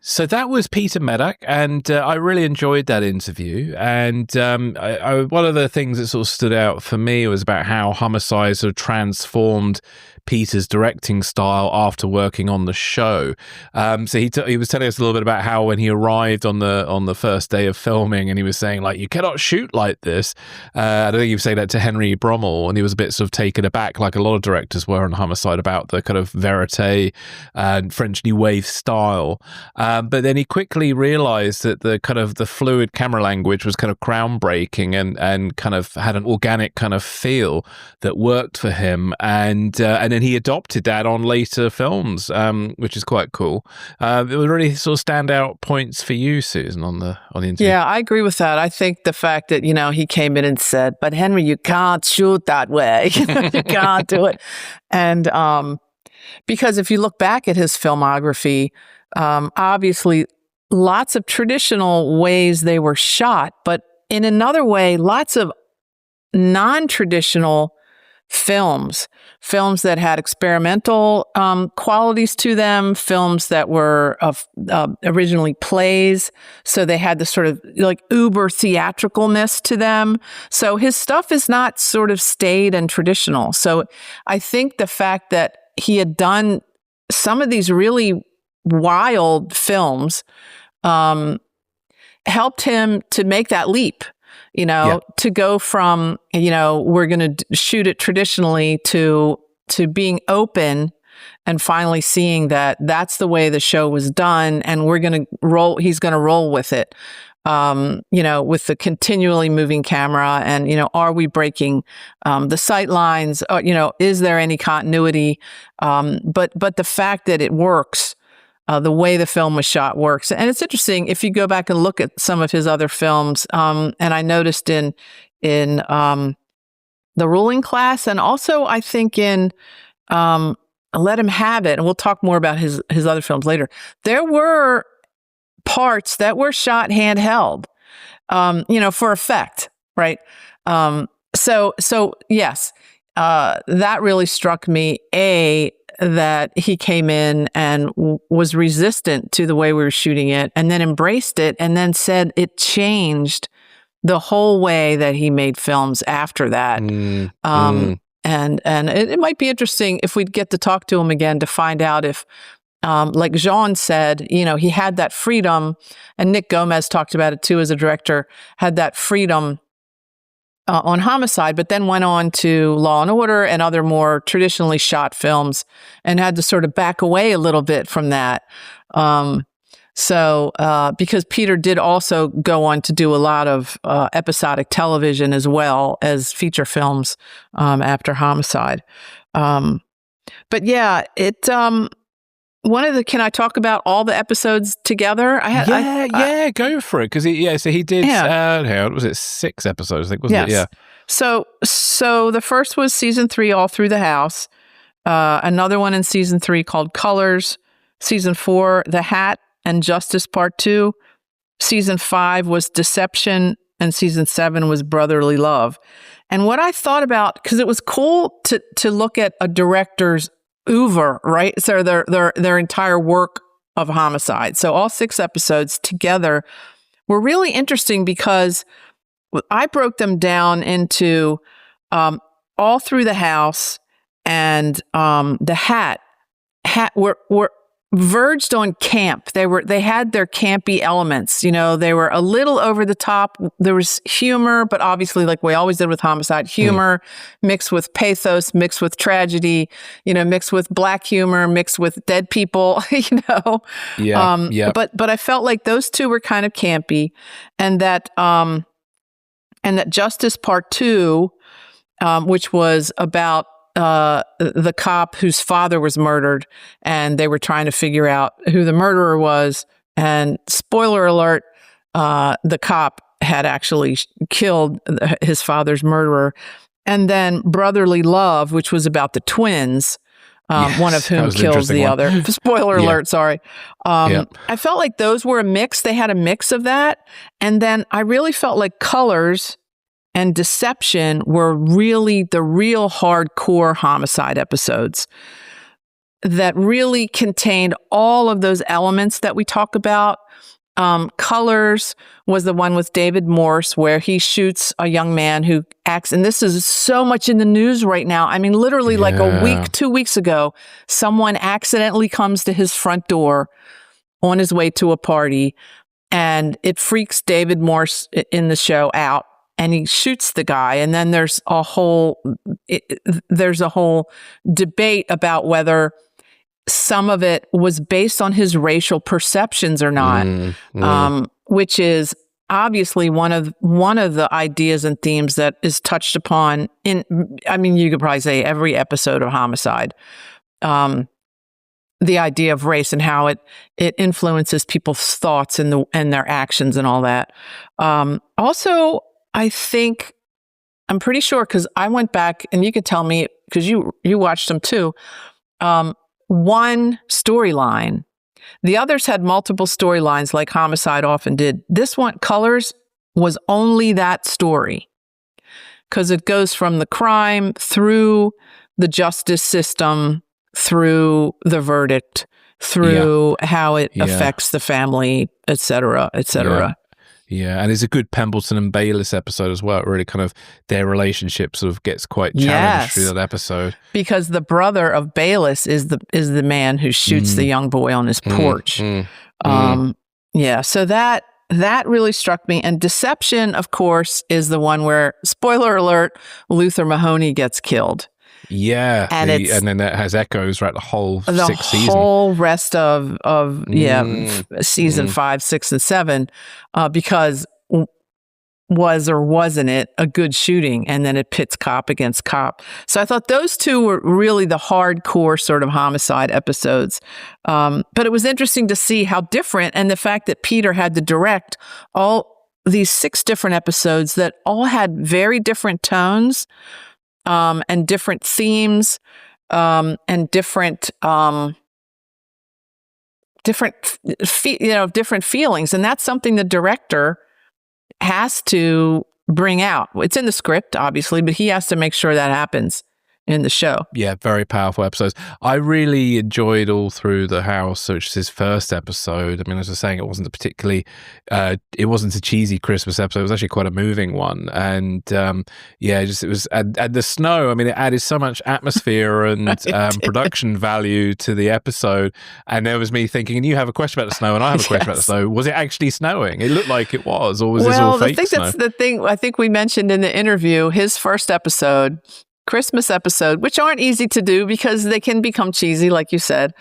So that was Peter Medak, and I really enjoyed that interview. And one of the things that sort of stood out for me was about how Homicide sort of transformed Peter's directing style after working on the show. So he was telling us a little bit about how when he arrived on the first day of filming, and he was saying, like, you cannot shoot like this. I think he was saying that to Henry Brommel, and he was a bit sort of taken aback, like a lot of directors were on Homicide, about the kind of verite and French New Wave style. But then he quickly realized that the kind of the fluid camera language was kind of groundbreaking and kind of had an organic kind of feel that worked for him. And then then he adopted that on later films, which is quite cool. It was really sort of standout points for you, Susan, on the interview. Yeah, I agree with that. I think the fact that, he came in and said, but Henry, you can't shoot that way. You can't do it. And because if you look back at his filmography, obviously lots of traditional ways they were shot, but in another way, lots of non-traditional films that had experimental qualities to them, films that were originally plays. So they had this sort of like uber theatricalness to them. So his stuff is not sort of staid and traditional. So I think the fact that he had done some of these really wild films helped him to make that leap. To go from, we're going to shoot it traditionally to being open and finally seeing that that's the way the show was done. And he's going to roll with it, with the continually moving camera and, are we breaking the sight lines? Is there any continuity? But the fact that it works, the way the film was shot works. And it's interesting if you go back and look at some of his other films. And I noticed in The Ruling Class, and also I think in Let Him Have It, and we'll talk more about his other films later, there were parts that were shot handheld, for effect, right? So yes, that really struck me, that he came in and was resistant to the way we were shooting it, and then embraced it, and then said it changed the whole way that he made films after that. And it might be interesting if we'd get to talk to him again to find out if, like Jean said, he had that freedom, and Nick Gomez talked about it too as a director, had that freedom on Homicide, but then went on to Law and Order and other more traditionally shot films and had to sort of back away a little bit from that. Because Peter did also go on to do a lot of episodic television as well as feature films after Homicide. But yeah, can I talk about all the episodes together? Go for it. Because he did, how was it, 6 episodes, I think, wasn't it? Yeah. So the first was season 3, All Through the House. Another one in season 3 called Colors. Season 4, The Hat and Justice Part 2. Season 5 was Deception, and season 7 was Brotherly Love. And what I thought about, because it was cool to look at a director's oeuvre, right? So their entire work of Homicide. So all 6 episodes together were really interesting because I broke them down into All Through the House and The Hat were verged on camp. They had their campy elements. They were a little over the top. There was humor, but obviously, like we always did with Homicide, humor mixed with pathos, mixed with tragedy, mixed with black humor, mixed with dead people, Yeah. But I felt like those two were kind of campy, and that Justice Part 2, which was about the cop whose father was murdered, and they were trying to figure out who the murderer was. And spoiler alert, the cop had actually killed his father's murderer. And then Brotherly Love, which was about the twins, one of whom kills the other. Spoiler alert, sorry. I felt like those were a mix. They had a mix of that. And then I really felt like Colors and Deception were really the real hardcore Homicide episodes that really contained all of those elements that we talk about. Colors was the one with David Morse, where he shoots a young man who acts, and this is so much in the news right now. I mean, literally like a week, 2 weeks ago, someone accidentally comes to his front door on his way to a party, and it freaks David Morse in the show out. And he shoots the guy, and then there's a whole debate about whether some of it was based on his racial perceptions or not, which is obviously one of the ideas and themes that is touched upon in, I mean, you could probably say every episode of Homicide, the idea of race and how it influences people's thoughts and their actions and all that. Also, I think, I'm pretty sure, because I went back and you could tell me, because you watched them too, one storyline. The others had multiple storylines like Homicide often did. This one, Colors, was only that story because it goes from the crime through the justice system, through the verdict, through how it affects the family, et cetera, et cetera. Yeah, and it's a good Pemberton and Bayliss episode as well. It really kind of, their relationship sort of gets quite challenged through that episode. Because the brother of Bayliss is the man who shoots the young boy on his porch. Yeah, so that really struck me. And Deception, of course, is the one where, spoiler alert, Luther Mahoney gets killed. Yeah, and then that has echoes throughout the whole sixth season. The whole rest of season 5, 6, and 7, because was or wasn't it a good shooting? And then it pits cop against cop. So I thought those two were really the hardcore sort of Homicide episodes. But it was interesting to see how different, and the fact that Peter had to direct all these 6 different episodes that all had very different tones. And different themes, and different feelings. And that's something the director has to bring out. It's in the script, obviously, but he has to make sure that happens in the show. Yeah, very powerful episodes. I really enjoyed All Through the House, which is his first episode. I mean, as I was saying, it wasn't it wasn't a cheesy Christmas episode. It was actually quite a moving one. And it was, and the snow, I mean, it added so much atmosphere and production value to the episode. And there was me thinking, and you have a question about the snow, and I have a question about the snow. Was it actually snowing? It looked like it was, or was this all fake snow? That's the thing I think we mentioned in the interview, his first episode, Christmas episode, which aren't easy to do because they can become cheesy, like you said.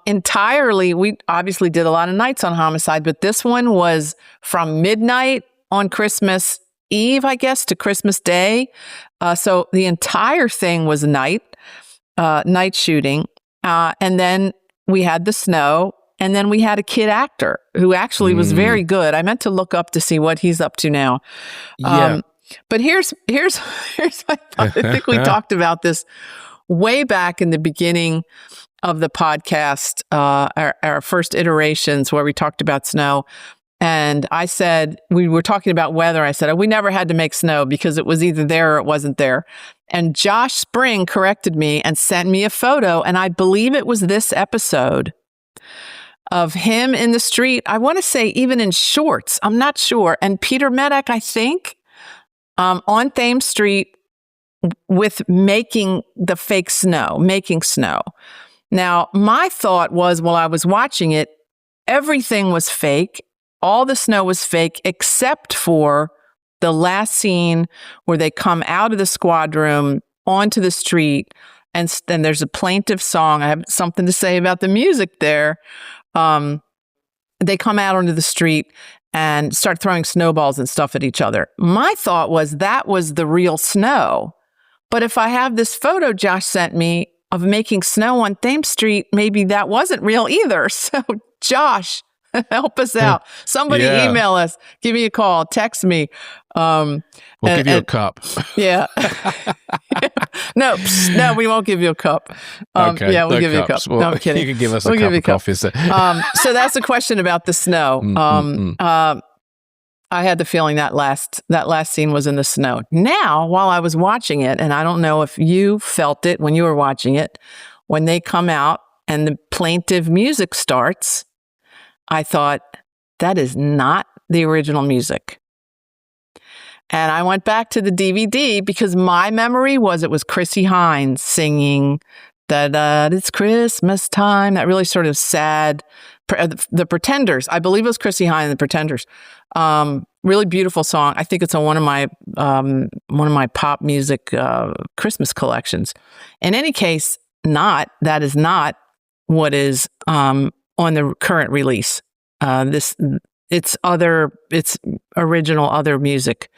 Entirely, we obviously did a lot of nights on Homicide, but this one was from midnight on Christmas Eve, I guess, to Christmas Day. So the entire thing was night shooting. And then we had the snow, and then we had a kid actor who actually was very good. I meant to look up to see what he's up to now. But here's my thought. I think we talked about this way back in the beginning of the podcast, our first iterations where we talked about snow. And I said, we were talking about weather. I said, we never had to make snow because it was either there or it wasn't there. And Josh Spring corrected me and sent me a photo. And I believe it was this episode of him in the street. I want to say even in shorts. I'm not sure. And Peter Medak, I think, on Thames Street with making the fake snow, making snow. Now, my thought was, while I was watching it, everything was fake. All the snow was fake, except for the last scene where they come out of the squad room onto the street, and then there's a plaintive song. I have something to say about the music there. They come out onto the street and start throwing snowballs and stuff at each other. My thought was that was the real snow. But if I have this photo Josh sent me of making snow on Thames Street, maybe that wasn't real either. So Josh, help us out. Somebody email us, give me a call, text me. We'll give you a cup. Yeah. No, we won't give you a cup. Okay, yeah, we'll give you a cup. Well, no, I'm kidding. You can give us a cup of coffee. So that's a question about the snow. I had the feeling that last scene was in the snow. Now, while I was watching it, and I don't know if you felt it when you were watching it, when they come out and the plaintive music starts, I thought, that is not the original music. And I went back to the DVD because my memory was it was Chrissie Hynde singing that it's Christmas time. That really sort of sad, the Pretenders. I believe it was Chrissie Hynde and the Pretenders. Really beautiful song. I think it's on one of my pop music Christmas collections. In any case, that is not what is on the current release. it's original other music.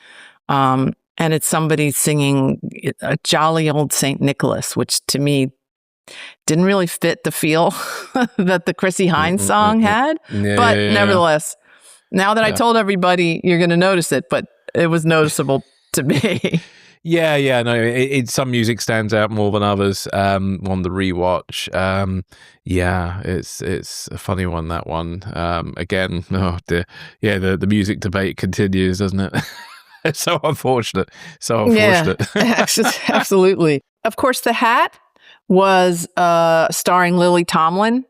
And it's somebody singing a jolly old St. Nicholas, which to me didn't really fit the feel that the Chrissie Hynde song had. But nevertheless, now that I told everybody, you're going to notice it, but it was noticeable to me. No, some music stands out more than others on the rewatch. It's a funny one, that one. Again, oh dear. Yeah, the music debate continues, doesn't it? It's so unfortunate. Yeah, absolutely. Of course, The Hat was starring Lily Tomlin.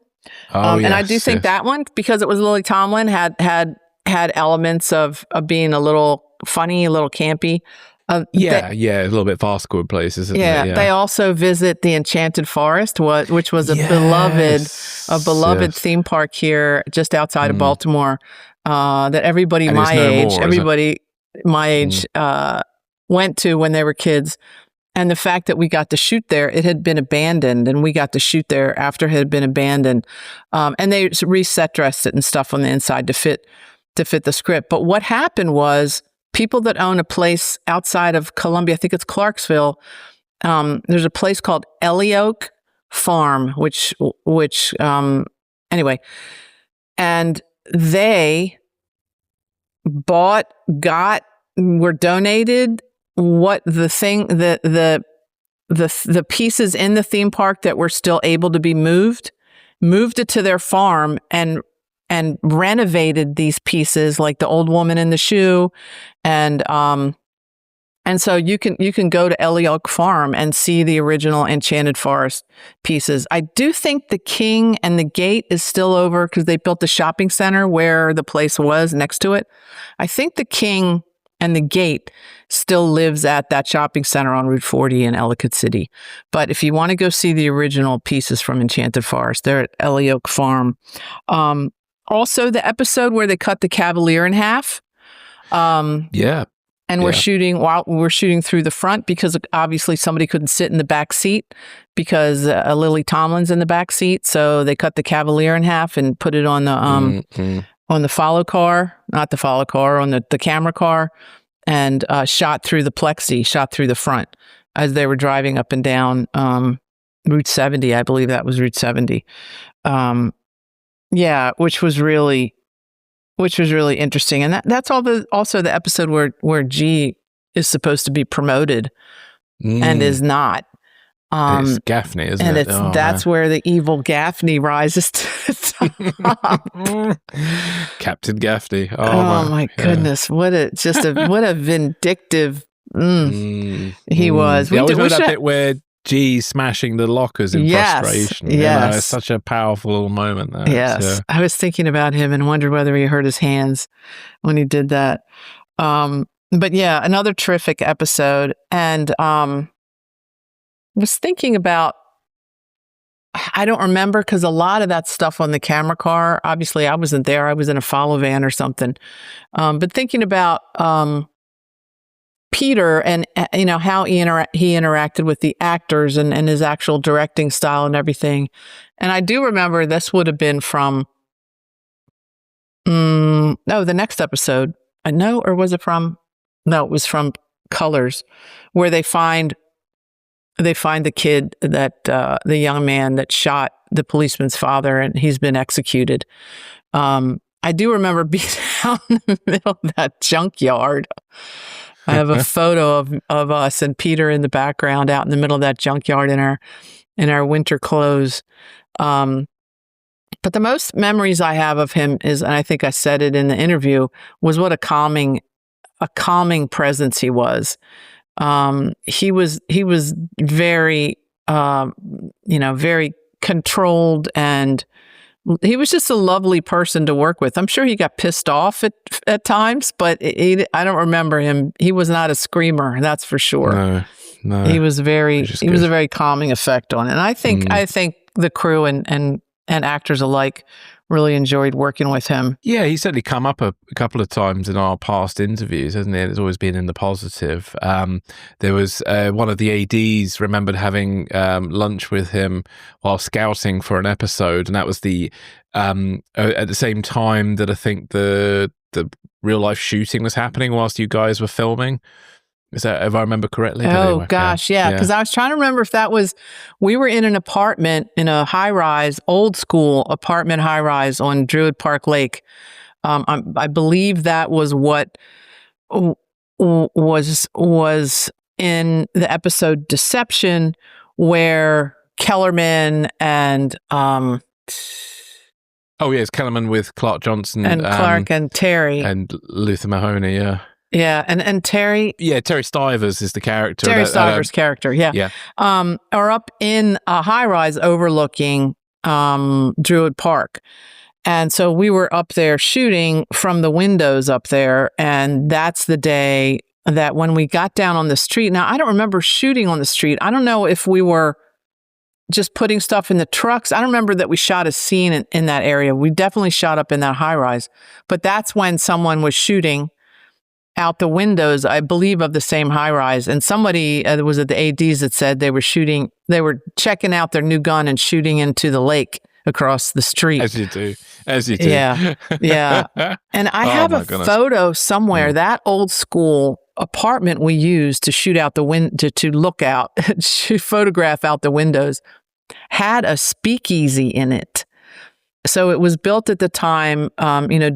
And I do think that one, because it was Lily Tomlin, had elements of being a little funny, a little campy. A little bit farcical in places. They also visit the Enchanted Forest, which was a beloved theme park here just outside of Baltimore, that everybody my age went to when they were kids. And the fact that we got to shoot there, it had been abandoned, and we got to shoot there after it had been abandoned. And they reset dressed it and stuff on the inside to fit the script. But what happened was, people that own a place outside of Columbia, I think it's Clarksville, there's a place called Ellioke Farm, anyway, and they were donated the pieces in the theme park that were still able to be moved it to their farm and renovated these pieces, like the old woman in the shoe, and so you can go to Ellioke Farm and see the original Enchanted Forest pieces. I do think the King and the Gate is still over, because they built the shopping center where the place was next to it. I think the King and the Gate still lives at that shopping center on Route 40 in Ellicott City. But if you want to go see the original pieces from Enchanted Forest, they're at Ellioke Farm. Also, the episode where they cut the Cavalier in half. We're shooting through the front, because obviously somebody couldn't sit in the back seat, because Lily Tomlin's in the back seat. So they cut the Cavalier in half and put it on the on the follow car, not the follow car, on the camera car, and shot through the front as they were driving up and down Route 70. I believe that was Route 70. Which was really interesting. And that's also the episode where G is supposed to be promoted and is not. It's Gaffney, isn't it? That's where the evil Gaffney rises to the top. Captain Gaffney. Oh my goodness. What a vindictive he was. We always know that bit where G smashing the lockers in frustration. Yes. It's such a powerful little moment there. Yes. So. I was thinking about him and wondered whether he hurt his hands when he did that. But yeah, another terrific episode. And was thinking about, I don't remember, because a lot of that stuff on the camera car, obviously I wasn't there. I was in a follow van or something. But thinking about Peter and how he interacted with the actors and his actual directing style and everything. And I do remember this would have been from the next episode. Or was it from? No, it was from Colors, where they find the kid that the young man that shot the policeman's father, and he's been executed. I do remember being out in the middle of that junkyard. I have a photo of us and Peter in the background out in the middle of that junkyard in our winter clothes. But the most memories I have of him is, and I think I said it in the interview, was what a calming presence he was. He was very, very controlled, and he was just a lovely person to work with. I'm sure he got pissed off at times, but I don't remember him. He was not a screamer, that's for sure. No. He was a very calming effect on it. And I think the crew and actors alike really enjoyed working with him. Yeah, he's certainly come up a couple of times in our past interviews, hasn't he? It's always been in the positive. There was one of the ADs remembered having lunch with him while scouting for an episode, and that was at the same time that I think the the real life shooting was happening whilst you guys were filming. Is that, if I remember correctly? But Oh, anyway, gosh, yeah. Because I was trying to remember if that was, we were in an apartment in a high rise, old school apartment high rise on Druid Park Lake. I believe that was what was in the episode Deception, where Kellerman and it's Kellerman with Clark Johnson and Clark and Terry and Luther Mahoney. Yeah, and Terry. Yeah, Terry Stivers is the character. Terry Stivers' character. Yeah. Are up in a high rise overlooking Druid Park. And so we were up there shooting from the windows up there. And that's the day that when we got down on the street. Now, I don't remember shooting on the street. I don't know if we were just putting stuff in the trucks. I don't remember that we shot a scene in that area. We definitely shot up in that high rise. But that's when someone was shooting out the windows, I believe, of the same high rise. And somebody was at the ADs that said they were checking out their new gun and shooting into the lake across the street. As you do. Yeah. And I have a photo somewhere, that old school apartment we used to shoot out the window, to look out, to photograph out the windows, had a speakeasy in it. So it was built at the time,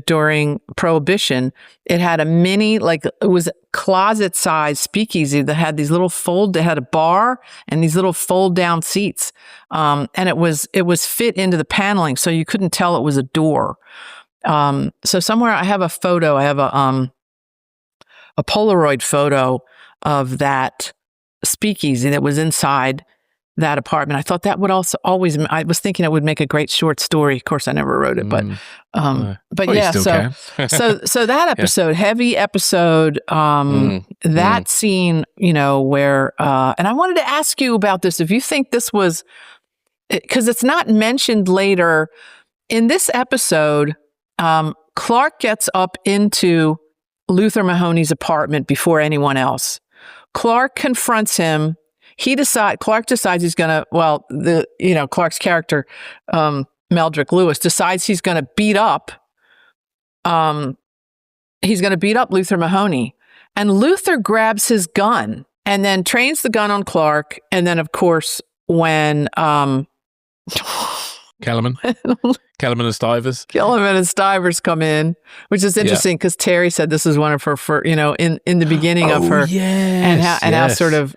during Prohibition. It had a mini, it was closet-sized speakeasy that had these little they had a bar and these little fold-down seats. And it was fit into the paneling, so you couldn't tell it was a door. So somewhere I have a photo. I have a Polaroid photo of that speakeasy that was inside that apartment. I thought that would I was thinking it would make a great short story. Of course, I never wrote it, but yeah. So that episode, heavy episode, that scene, where, and I wanted to ask you about this. If you think this was, because it's not mentioned later in this episode, Clark gets up into Luther Mahoney's apartment before anyone else. Clark confronts him. Clark decides he's going to, Clark's character, Meldrick Lewis, decides he's going to beat up, Luther Mahoney. And Luther grabs his gun and then trains the gun on Clark. And then, of course, when Kellerman and Stivers. Kellerman and Stivers come in, which is interesting because Terry said this is one of her, in the beginning of her, and how sort of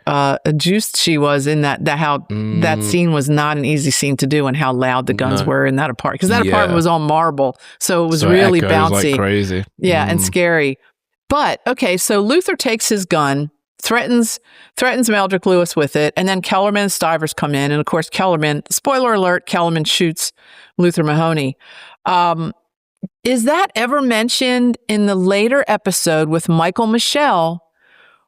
juiced she was in that that scene was not an easy scene to do, and how loud the guns were in that apartment, because that apartment was on marble, so it was really bouncy, like crazy, and scary. But okay, so Luther takes his gun, threatens Meldrick Lewis with it, and then Kellerman and Stivers come in, and of course Kellerman, spoiler alert, Kellerman shoots Luther Mahoney. Is that ever mentioned in the later episode with Michael Michelle,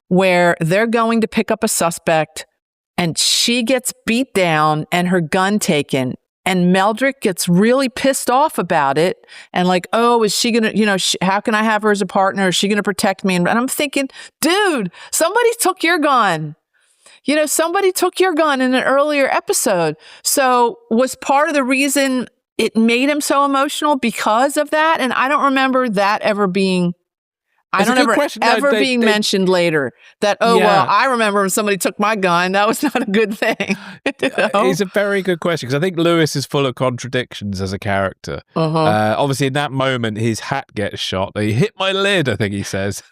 where they're going to pick up a suspect and she gets beat down and her gun taken, and Meldrick gets really pissed off about it and is she going to, how can I have her as a partner? Is she going to protect me? And I'm thinking, dude, somebody took your gun. Somebody took your gun in an earlier episode. So was part of the reason it made him so emotional because of that? And I don't remember that ever being, being mentioned later. I remember when somebody took my gun. That was not a good thing. It's a very good question, because I think Lewis is full of contradictions as a character. Obviously, in that moment, his hat gets shot. He hit my lid, I think he says.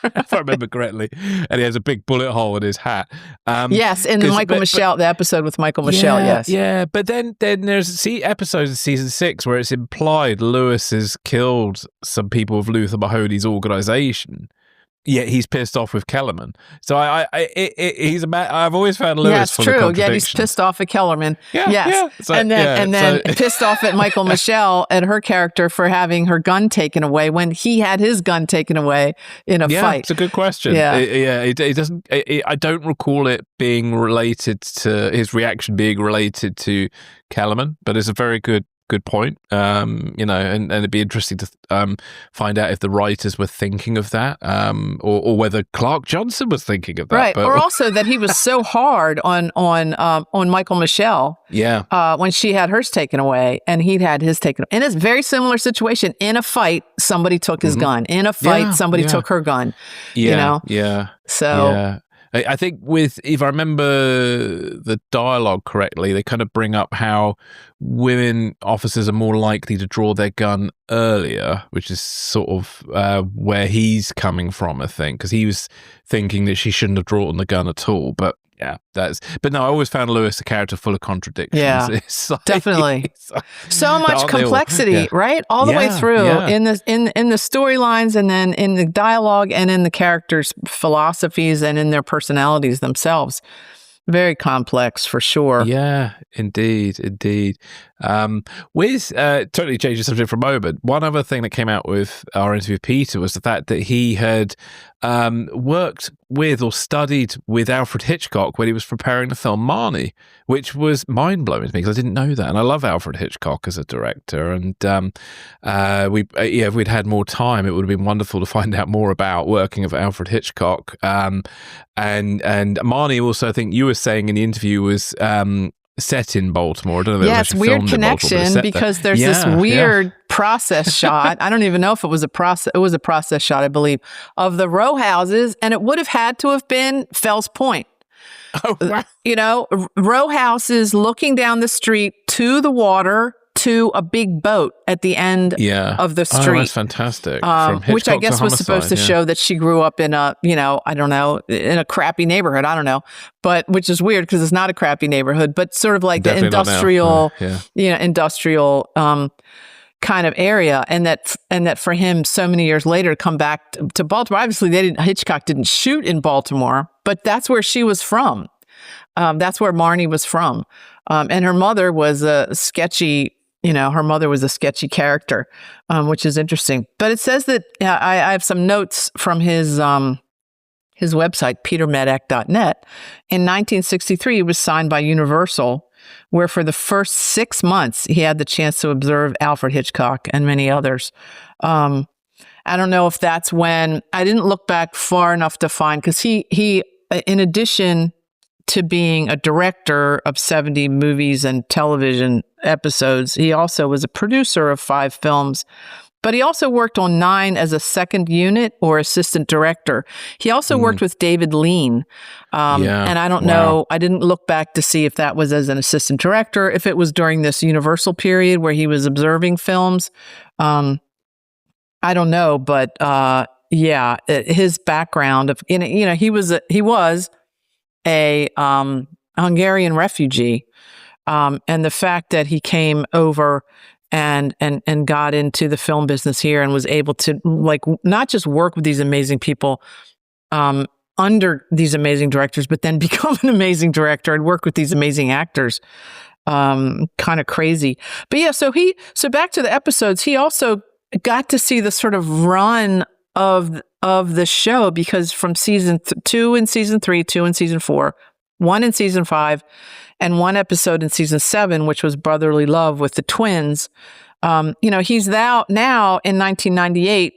If I remember correctly, and he has a big bullet hole in his hat. Yes, in the the episode with Michael Michelle. Yes, but then there's episodes of season 6 where it's implied Lewis has killed some people of Luther Mahoney's organization. Yet he's pissed off with Kellerman. So I've always found Lewis full of contradictions. Yeah, he's pissed off at Kellerman. So, and then pissed off at Michael Michelle and her character for having her gun taken away when he had his gun taken away in a fight. It's a good question. It doesn't. I don't recall it being related to his reaction being related to Kellerman, but it's a very good good point. And it'd be interesting to find out if the writers were thinking of that, or whether Clark Johnson was thinking of that. Right, But, or also that he was so hard on Michael Michelle. Yeah. When she had hers taken away, and he'd had his taken away. In a very similar situation, in a fight, somebody took his gun. In a fight, somebody took her gun. Yeah. So. Yeah. I think if I remember the dialogue correctly, they kind of bring up how women officers are more likely to draw their gun earlier, which is sort of where he's coming from, I think, because he was thinking that she shouldn't have drawn the gun at all. But yeah, but no, I always found Lewis a character full of contradictions. Yeah, definitely. So much complexity, right? All the way through in the storylines, and then in the dialogue, and in the characters' philosophies, and in their personalities themselves. Very complex, for sure. Yeah, indeed. With totally changing the subject for a moment, one other thing that came out with our interview with Peter was the fact that he had worked with or studied with Alfred Hitchcock when he was preparing the film Marnie, which was mind-blowing to me because I didn't know that. And I love Alfred Hitchcock as a director. And if we'd had more time, it would have been wonderful to find out more about working with Alfred Hitchcock. And Marnie also, I think you were saying in the interview, was set in Baltimore. I don't know. Yeah, it's weird connection because there's this weird process shot. I don't even know if it was a process. It was a process shot, I believe, of the row houses, and it would have had to have been Fells Point. Oh, wow. Row houses looking down the street to the water, to a big boat at the end of the street. Oh, that's fantastic. Which I guess was supposed to show that she grew up in a, I don't know, in a crappy neighborhood. I don't know. But which is weird because it's not a crappy neighborhood, but sort of like Definitely the industrial, kind of area. And that for him, so many years later, to come back to Baltimore, obviously Hitchcock didn't shoot in Baltimore, but that's where she was from. That's where Marnie was from. And her mother was a sketchy character, which is interesting. But it says that I have some notes from his website, petermedak.net. In 1963, he was signed by Universal, where for the first 6 months, he had the chance to observe Alfred Hitchcock and many others. I don't know if that's when, I didn't look back far enough to find, because he, in addition to being a director of 70 movies and television episodes, he also was a producer of 5 films, but he also worked on 9 as a second unit or assistant director. He also worked with David Lean. And I don't know, I didn't look back to see if that was as an assistant director, if it was during this Universal period where he was observing films. I don't know, but his background of, he was a Hungarian refugee, and the fact that he came over and got into the film business here and was able to not just work with these amazing people under these amazing directors, but then become an amazing director and work with these amazing actors. Kind of crazy. But so back to the episodes, he also got to see the sort of run of the show, because from season 2 in season 3, 2 in season 4, 1 in season 5, and 1 episode in season 7, which was Brotherly Love with the twins. He's now in 1998,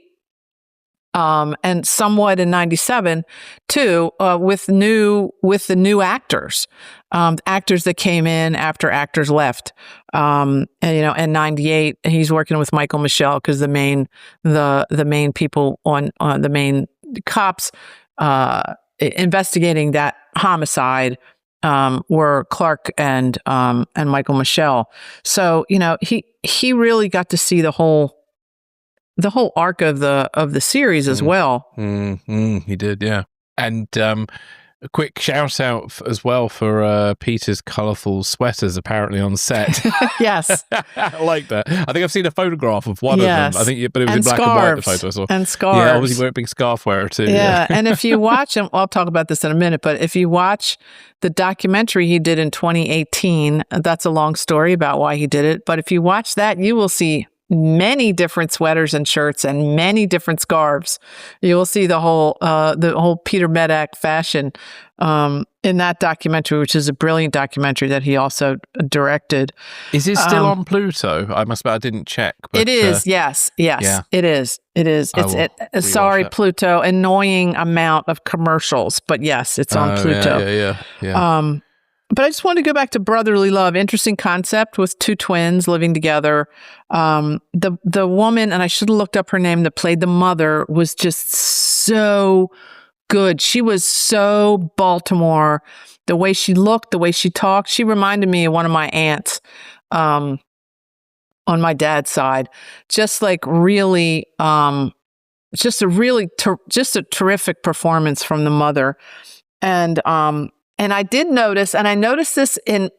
and somewhat in 97 too, with the new actors, actors that came in after actors left. And 98, he's working with Michael Michelle, because the main people on the main cops investigating that homicide were Clark and Michael Michelle. So he really got to see the whole arc of the series as well. He did, yeah. And a quick shout out as well for Peter's colourful sweaters apparently on set. Yes. I like that. I think I've seen a photograph of one of them. I think, but it was in black and white, the photo I saw. And scarves. Yeah, obviously we're a big scarf wearer too. Yeah. And if you watch, and I'll talk about this in a minute, but if you watch the documentary he did in 2018, that's a long story about why he did it. But if you watch that, you will see many different sweaters and shirts and many different scarves. You will see the whole Peter Medak fashion in that documentary, which is a brilliant documentary that he also directed. Is it still on Pluto? I didn't check. But, it is, yes, yeah. it is. Sorry, Pluto, annoying amount of commercials, but yes, it's on Pluto. Yeah. But I just wanted to go back to brotherly love. Interesting concept with two twins living together. The woman, and I should have looked up her name, that played the mother, was just so good. She was so Baltimore. The way she looked, the way she talked, she reminded me of one of my aunts on my dad's side. Just like really, just a terrific performance from the mother. And I did notice, and I noticed this in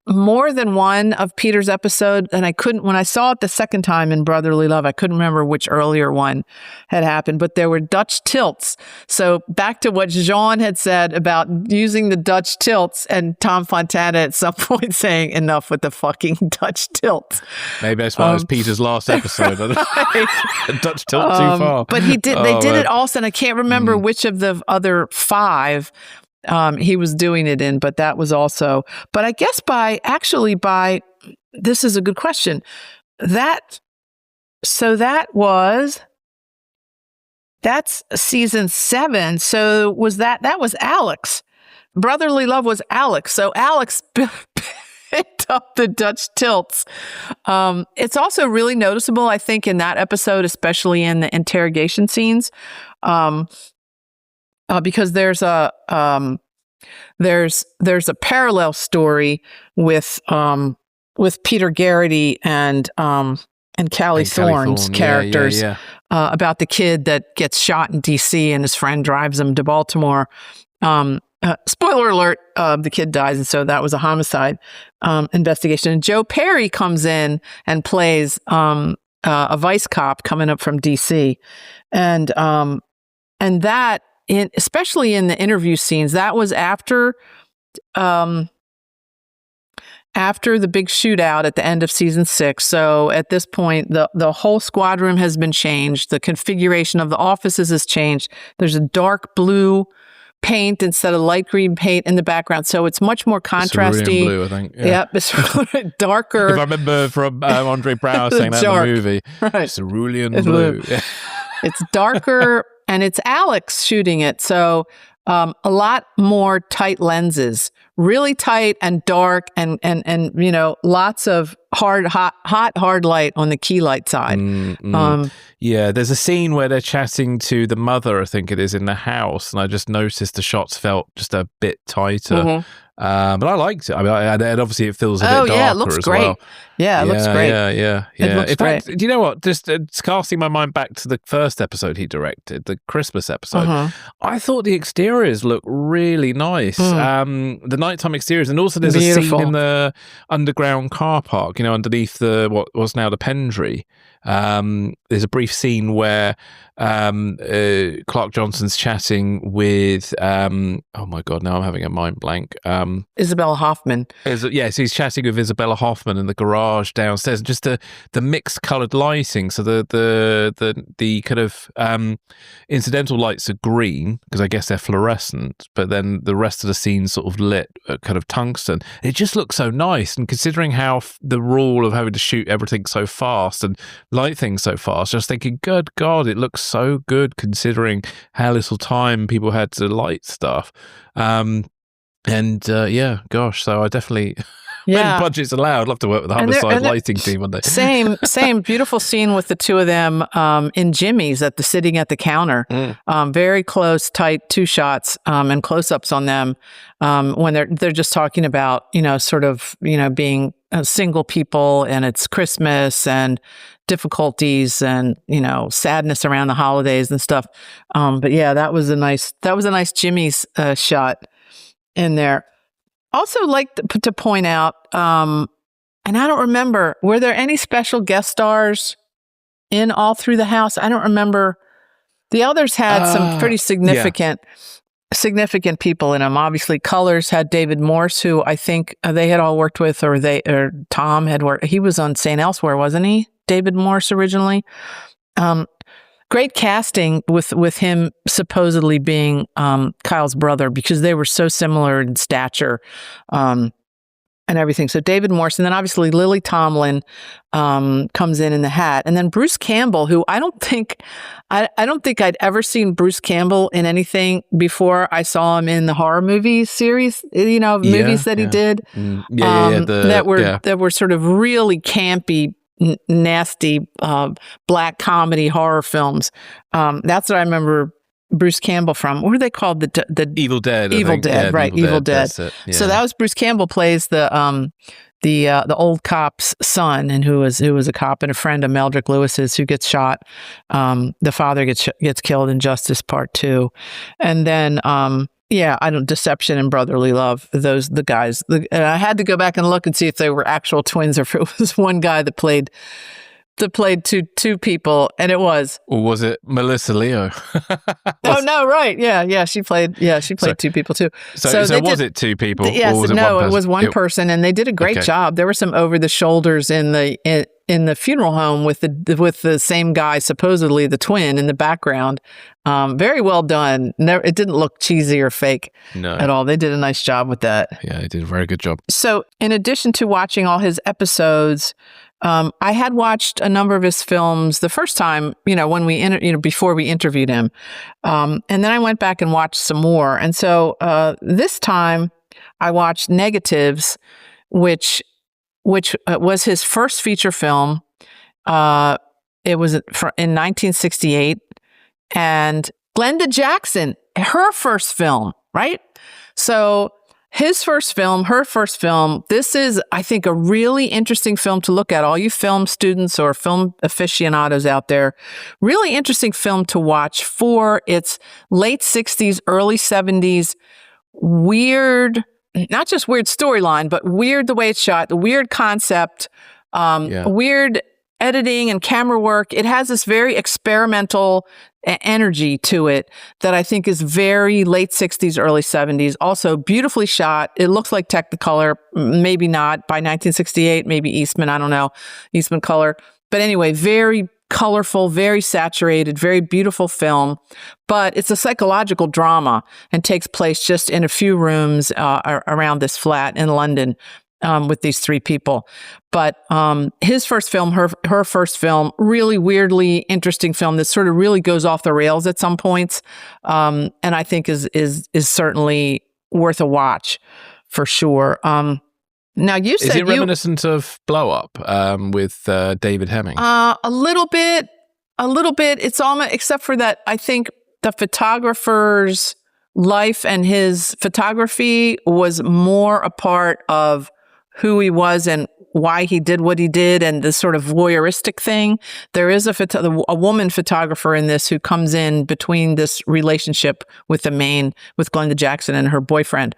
more than one of Peter's episode, and when I saw it the second time in Brotherly Love, I couldn't remember which earlier one had happened, but there were Dutch tilts. So back to what Jean had said about using the Dutch tilts, and Tom Fontana at some point saying, enough with the fucking Dutch tilts. Maybe that's why it was Peter's last episode. Dutch tilt too far. But they did it also, and I can't remember which of the other 5 he was doing it in, but that was also, but I guess this is a good question. That's season 7. So that was Alex. Brotherly Love was Alex. So Alex picked up the Dutch tilts. It's also really noticeable, I think, in that episode, especially in the interrogation scenes. Because there's a parallel story with Peter Garrity and Callie Thorne's characters about the kid that gets shot in DC and his friend drives him to Baltimore. Spoiler alert: the kid dies, and so that was a homicide investigation. And Joe Perry comes in and plays a vice cop coming up from DC, and that. Especially in the interview scenes, that was after the big shootout at the end of season 6. So at this point, the whole squad room has been changed. The configuration of the offices has changed. There's a dark blue paint instead of light green paint in the background. So it's much more contrasty. Blue, I think. Yeah. Yep, it's darker. If I remember from Andre Braugher saying that in the movie. Right. Cerulean blue. It's darker. And it's Alex shooting it. So a lot more tight lenses, really tight and dark and lots of hard light on the key light side. There's a scene where they're chatting to the mother, I think it is, in the house. And I just noticed the shots felt just a bit tighter. Mm-hmm. But I liked it. I mean, and obviously it feels a bit darker it looks as great. well. Yeah, it looks great. Yeah. It looks In great. fact, do you know what? Just it's casting my mind back to the first episode he directed, the Christmas episode. I thought the exteriors looked really nice. The nighttime exteriors, and also there's a scene in the underground car park, underneath what was now the Pendry. There's a brief scene where Clark Johnson's chatting with oh my god, now I'm having a mind blank. Isabella Hoffman. Yes, he's chatting with Isabella Hoffman in the garage downstairs, and just the mixed coloured lighting. So the kind of incidental lights are green because I guess they're fluorescent, but then the rest of the scene's sort of lit kind of tungsten. It just looks so nice, and considering how the rule of having to shoot everything so fast and light things so fast, just thinking, good God, it looks so good considering how little time people had to light stuff. So I definitely when budgets allow, I'd love to work with the Homicide lighting team one day. Same beautiful scene with the two of them in Jimmy's sitting at the counter. Very close, tight 2 shots and close-ups on them when they're just talking about being single people, and it's Christmas and difficulties and sadness around the holidays and stuff. But yeah, that was a nice Jimmy's shot in there. Also like to point out, and I don't remember, were there any special guest stars in All Through the House? I don't remember. The others had some pretty significant people in them. Obviously, Colors had David Morse, who I think they had all worked with, or Tom had worked. He was on St. Elsewhere, wasn't he? David Morse originally. great casting with him supposedly being Kyle's brother, because they were so similar in stature and everything. So David Morse, and then obviously Lily Tomlin comes in the hat, and then Bruce Campbell, who I don't think I'd ever seen Bruce Campbell in anything before. I saw him in the horror movie series, movies that he did that were sort of really campy, nasty black comedy horror films. That's what I remember Bruce Campbell from. What are they called? The Evil Dead. Evil Dead, right? Evil Dead. Yeah. So that was Bruce Campbell plays the old cop's son, and who was a cop and a friend of Meldrick Lewis's, who gets shot. The father gets killed in Justice Part 2, and then Deception and Brotherly Love. The guys. I had to go back and look and see if they were actual twins or if it was one guy that played two people, and it was. Or was it Melissa Leo? Oh no, right? Yeah, she played two people too. So was it two people? Yes, or was it was one person, and they did a great job. There were some over the shoulders in the funeral home with the same guy, supposedly the twin, in the background. Very well done. It didn't look cheesy or fake at all. They did a nice job with that. Yeah, they did a very good job. So, in addition to watching all his episodes, I had watched a number of his films the first time, when before we interviewed him, and then I went back and watched some more. And so this time, I watched Negatives, which was his first feature film. It was in 1968, and Glenda Jackson, her first film, right? So her first film, this is, I think, a really interesting film to look at. All you film students or film aficionados out there, really interesting film to watch for its late 60s, early 70s, weird, not just weird storyline, but weird the way it's shot, the weird concept, weird editing and camera work. It has this very experimental energy to it that I think is very late 60s, early 70s. Also beautifully shot. It looks like Technicolor, maybe not. By 1968, maybe Eastman, I don't know, Eastman color. But anyway, very colorful, very saturated, very beautiful film. But it's a psychological drama and takes place just in a few rooms around this flat in London. With these three people. But his first film, her first film, really weirdly interesting film that sort of really goes off the rails at some points, and I think is certainly worth a watch for sure. Now you said, is it reminiscent of Blow Up with David Hemming? A little bit. It's almost, except for that, I think the photographer's life and his photography was more a part of who he was and why he did what he did, and the sort of voyeuristic thing. There is a woman photographer in this who comes in between this relationship with Glenda Jackson and her boyfriend.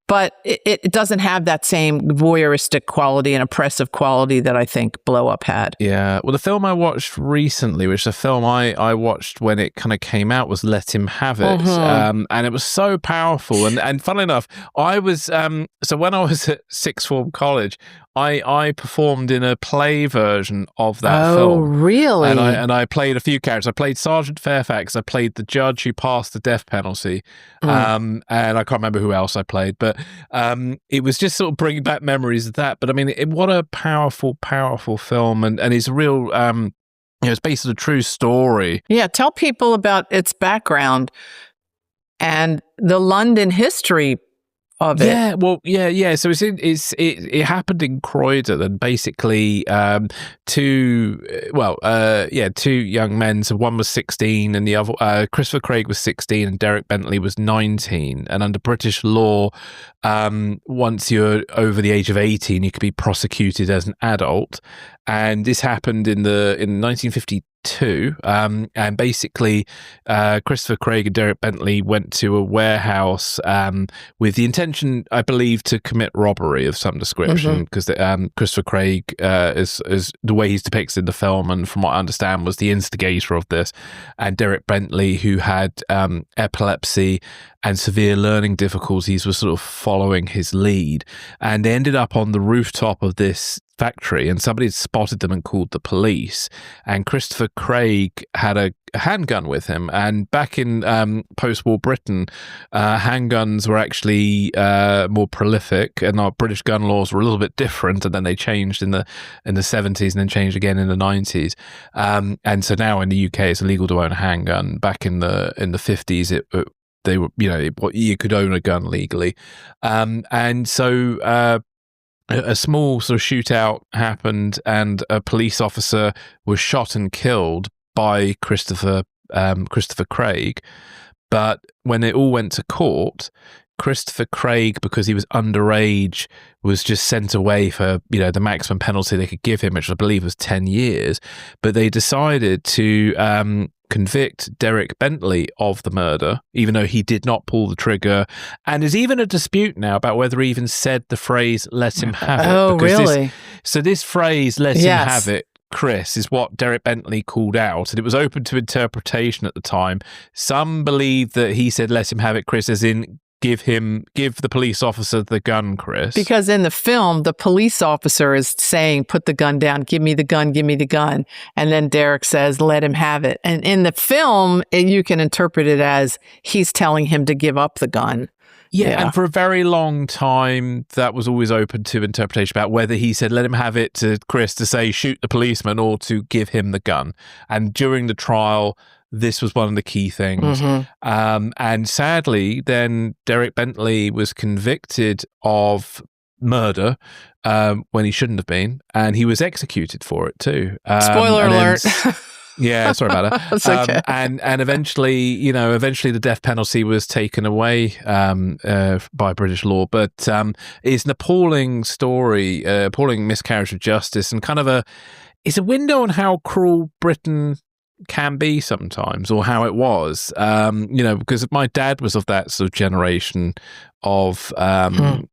But it doesn't have that same voyeuristic quality and oppressive quality that I think Blow Up had. Yeah. Well, the film I watched recently, which is a film I watched when it kind of came out, was Let Him Have It. Mm-hmm. And it was so powerful. And funnily enough, I was, so when I was at sixth form college, I performed in a play version of that film. Oh, really? And I played a few characters. I played Sergeant Fairfax. I played the judge who passed the death penalty. And I can't remember who else I played. But it was just sort of bringing back memories of that. But I mean, what a powerful, powerful film. And it's a real, it's based on a true story. Yeah, tell people about its background and the London history of it. Yeah, well, yeah. So it happened in Croydon, and basically two young men. So one was 16, and the other, Christopher Craig was 16, and Derek Bentley was 19. And under British law, once you're over the age of 18, you could be prosecuted as an adult. And this happened in 1952. And basically, Christopher Craig and Derek Bentley went to a warehouse with the intention, I believe, to commit robbery of some description, because Christopher Craig, is the way he's depicted in the film, and from what I understand, was the instigator of this. And Derek Bentley, who had epilepsy and severe learning difficulties, was sort of following his lead. And they ended up on the rooftop of this factory, and somebody had spotted them and called the police. And Christopher Craig had a handgun with him. And back in post-war Britain, handguns were actually more prolific, and our British gun laws were a little bit different. And then they changed in the 70s, and then changed again in the 90s. And so now in the UK, it's illegal to own a handgun. Back in the 50s, they were, you could own a gun legally, and so. A small sort of shootout happened, and a police officer was shot and killed by Christopher Craig. But when it all went to court, Christopher Craig, because he was underage, was just sent away for, the maximum penalty they could give him, which I believe was 10 years. But they decided to convict Derek Bentley of the murder, even though he did not pull the trigger. And there's even a dispute now about whether he even said the phrase, let him have it. Oh, really? This phrase, let him have it, Chris, is what Derek Bentley called out, and it was open to interpretation at the time. Some believe that he said, let him have it, Chris, as in give the police officer the gun, Chris. Because in the film, the police officer is saying, put the gun down, give me the gun, give me the gun. And then Derek says, let him have it. And in the film, you can interpret it as he's telling him to give up the gun. Yeah, and for a very long time, that was always open to interpretation about whether he said, let him have it to Chris to say, shoot the policeman, or to give him the gun. And during the trial, this was one of the key things. And sadly, then Derek Bentley was convicted of murder when he shouldn't have been, and he was executed for it too. Spoiler alert. Yeah, sorry about that. That's okay. And eventually, the death penalty was taken away by British law. But it's an appalling story, appalling miscarriage of justice, and it's a window on how cruel Britain can be sometimes, or how it was, because my dad was of that sort of generation of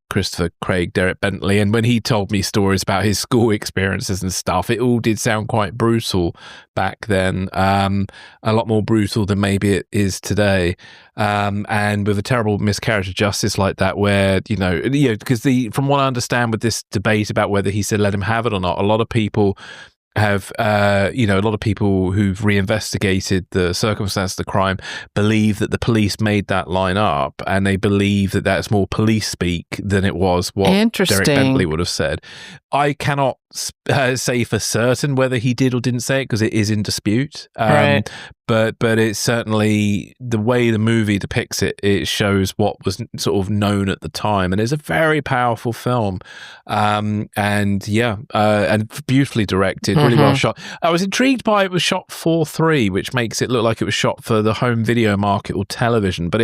Christopher Craig, Derek Bentley, and when he told me stories about his school experiences and stuff, it all did sound quite brutal back then, a lot more brutal than maybe it is today, and with a terrible miscarriage of justice like that, where because from what I understand with this debate about whether he said let him have it or not, a lot of people have, a lot of people who've reinvestigated the circumstance of the crime believe that the police made that line up, and they believe that that's more police speak than it was what Derek Bentley would have said. I cannot say for certain whether he did or didn't say it, because it is in dispute. Right. But it's certainly the way the movie depicts it. It shows what was sort of known at the time, and it's a very powerful film. And beautifully directed, really well shot. I was intrigued by it was shot 4:3, which makes it look like it was shot for the home video market or television. But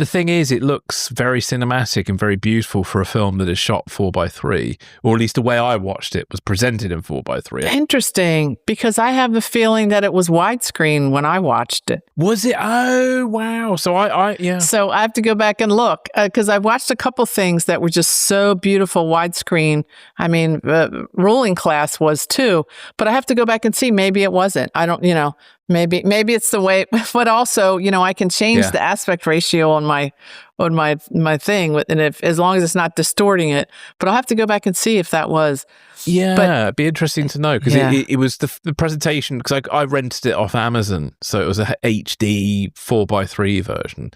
the thing is, it looks very cinematic and very beautiful for a film that is shot 4:3, or at least the way I watched it was presented in 4:3. Interesting, because I have the feeling that it was widescreen when I watched it. Was it? Oh, wow. So yeah. So I have to go back and look, because I watched a couple things that were just so beautiful widescreen. I mean, Ruling Class was too, but I have to go back and see. Maybe it wasn't. I don't, Maybe it's the way, but also, I can change the aspect ratio on my thing, and as long as it's not distorting it. But I'll have to go back and see if that was. Yeah, but it'd be interesting to know, because it was the presentation, because I rented it off Amazon, so it was a HD 4:3 version.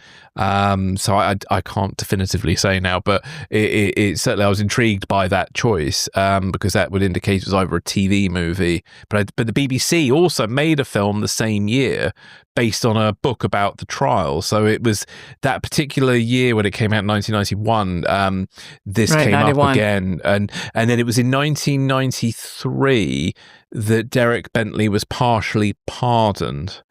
So I can't definitively say now, but it certainly, I was intrigued by that choice, because that would indicate it was either a TV movie, but the BBC also made a film the same year based on a book about the trial. So it was that particular year when it came out in 1991. This came 91. up again, and then it was in 1993 that Derek Bentley was partially pardoned.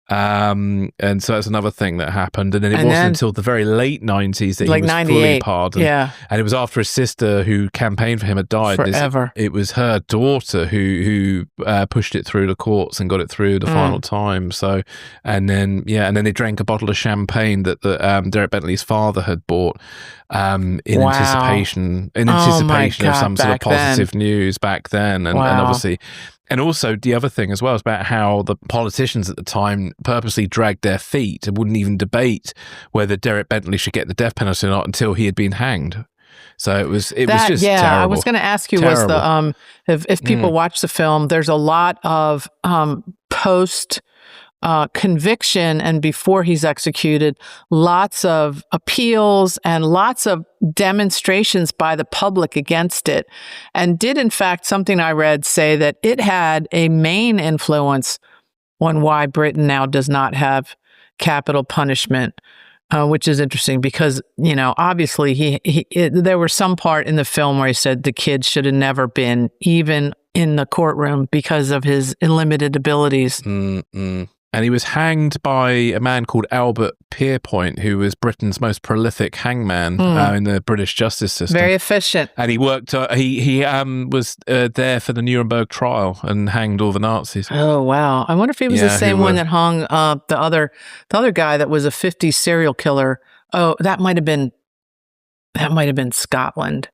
And so that's another thing that happened, and then it wasn't until the very late 90s that he was fully pardoned. And it was after his sister, who campaigned for him, had died. Forever. It was her daughter who pushed it through the courts and got it through the final time. So, and then they drank a bottle of champagne that Derek Bentley's father had bought in anticipation of some sort of positive news back then, and obviously. And also the other thing as well is about how the politicians at the time purposely dragged their feet and wouldn't even debate whether Derek Bentley should get the death penalty or not until he had been hanged. So it was just terrible. I was going to ask you, terrible. was the if people watch the film, there's a lot of post conviction and before he's executed, lots of appeals and lots of demonstrations by the public against it, and did in fact, something I read say that it had a main influence on why Britain now does not have capital punishment. Which is interesting because, obviously there was some part in the film where he said the kid should have never been even in the courtroom because of his limited abilities. And he was hanged by a man called Albert Pierpoint, who was Britain's most prolific hangman in the British justice system. Very efficient. And he worked. He was there for the Nuremberg trial and hanged all the Nazis. Oh wow! I wonder if he was the same one that hung the other guy that was a 50s serial killer. Oh, that might have been Scotland.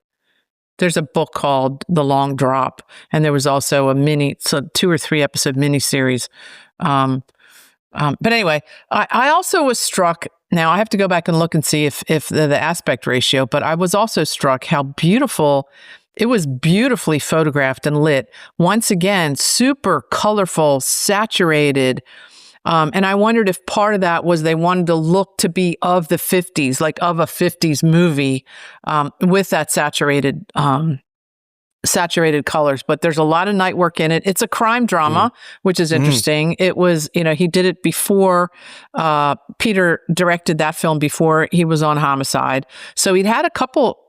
There's a book called The Long Drop, and there was also a 2 or 3 episode miniseries. But anyway, I also was struck. Now I have to go back and look and see if the aspect ratio, but I was also struck how beautiful it was, beautifully photographed and lit. Once again, super colorful, saturated. And I wondered if part of that was they wanted to look to be of the 50s, like of a 50s movie, with that saturated colors, but there's a lot of night work in it. It's a crime drama, which is interesting. It was, he did it before, Peter directed that film before he was on Homicide. So he'd had a couple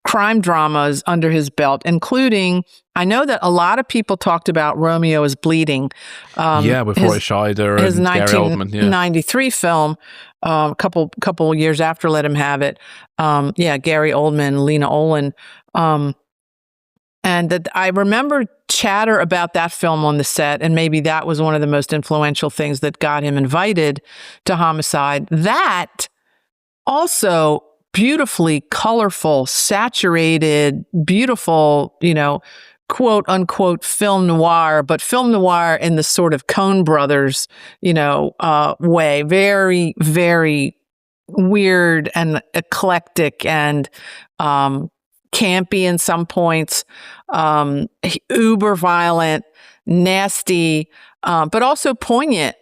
crime dramas under his belt, including, I know that a lot of people talked about Romeo is Bleeding. With Roy Scheider his and Gary Oldman. 1993 film, a couple years after Let Him Have It. Gary Oldman, Lena Olin. And that I remember chatter about that film on the set, and maybe that was one of the most influential things that got him invited to Homicide. That also beautifully colorful, saturated, beautiful, quote unquote film noir, but film noir in the sort of Coen Brothers, way. Very, very weird and eclectic and campy in some points, uber violent, nasty, but also poignant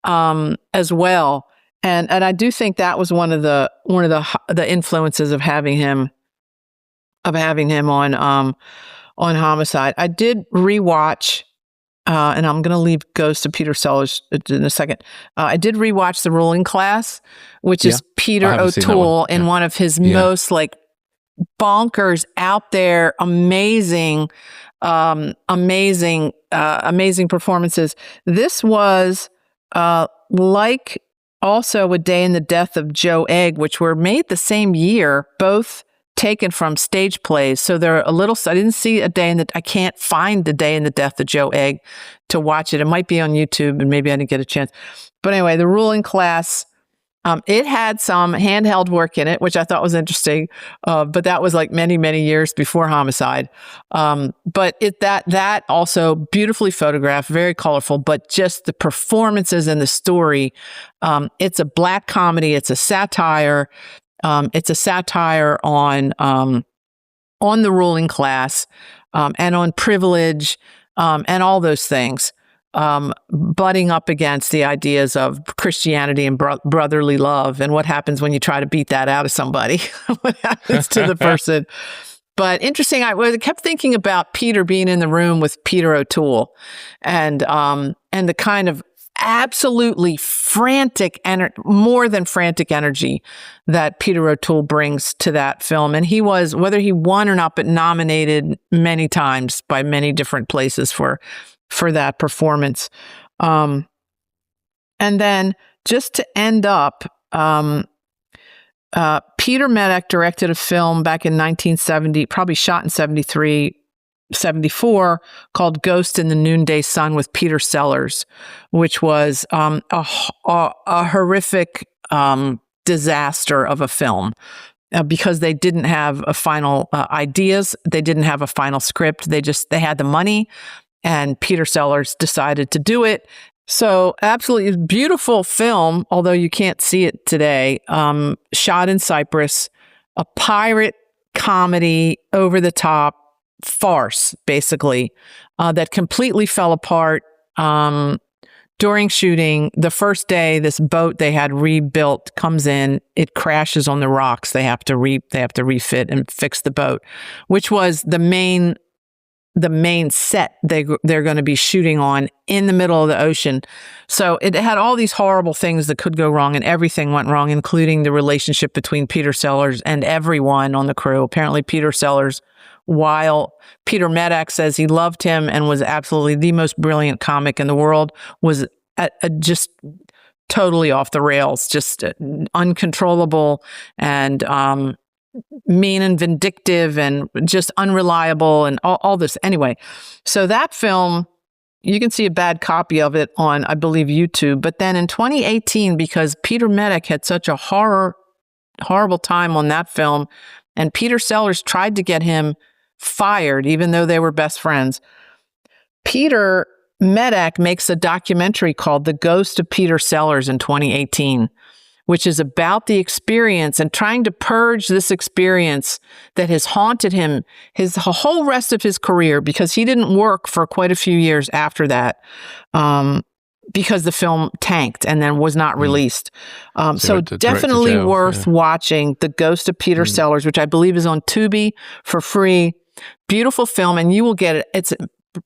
as well. And I do think that was one of the influences of having him on Homicide. I did rewatch, and I'm going to leave Ghost to Peter Sellers in a second. I did rewatch The Ruling Class, which is Peter O'Toole in one of his most bonkers, out there, amazing performances. This was like also A Day in the Death of Joe Egg, which were made the same year, both taken from stage plays. So they're a little, I didn't see I can't find The Day in the Death of Joe Egg to watch it. It might be on YouTube and maybe I didn't get a chance. But anyway, The Ruling Class, it had some handheld work in it, which I thought was interesting. But that was like many, many years before Homicide. But that also beautifully photographed, very colorful, but just the performances and the story. It's a black comedy. It's a satire. It's a satire on the ruling class, and on privilege, and all those things. Butting up against the ideas of Christianity and brotherly love, and what happens when you try to beat that out of somebody, what happens to the person. But interesting, I kept thinking about Peter being in the room with Peter O'Toole, and the kind of absolutely frantic and more than frantic energy that Peter O'Toole brings to that film. And he was, whether he won or not, but nominated many times by many different places for that performance. And then just to end up, Peter Medak directed a film back in 1970, probably shot in 73, 74, called Ghost in the Noonday Sun with Peter Sellers, which was a horrific disaster of a film. Because they didn't have a final ideas, they didn't have a final script. They had the money, and Peter Sellers decided to do it. So absolutely beautiful film, although you can't see it today. Shot in Cyprus, a pirate comedy, over the top farce, basically, that completely fell apart during shooting. The first day, this boat they had rebuilt comes in, it crashes on the rocks. They have to refit and fix the boat, which was the main set they're going to be shooting on in the middle of the ocean. So it had all these horrible things that could go wrong, and everything went wrong, including the relationship between Peter Sellers and everyone on the crew. Apparently Peter Sellers, while Peter Medak says he loved him and was absolutely the most brilliant comic in the world, was just totally off the rails, just uncontrollable and mean and vindictive and just unreliable and all this. Anyway, so that film, you can see a bad copy of it on, I believe, YouTube. But then in 2018, because Peter Medak had such a horrible time on that film, and Peter Sellers tried to get him fired, even though they were best friends, Peter Medak makes a documentary called The Ghost of Peter Sellers in 2018, which is about the experience and trying to purge this experience that has haunted him his whole rest of his career, because he didn't work for quite a few years after that, because the film tanked and then was not released. So definitely worth watching The Ghost of Peter Sellers, which I believe is on Tubi for free. Beautiful film, and you will get it.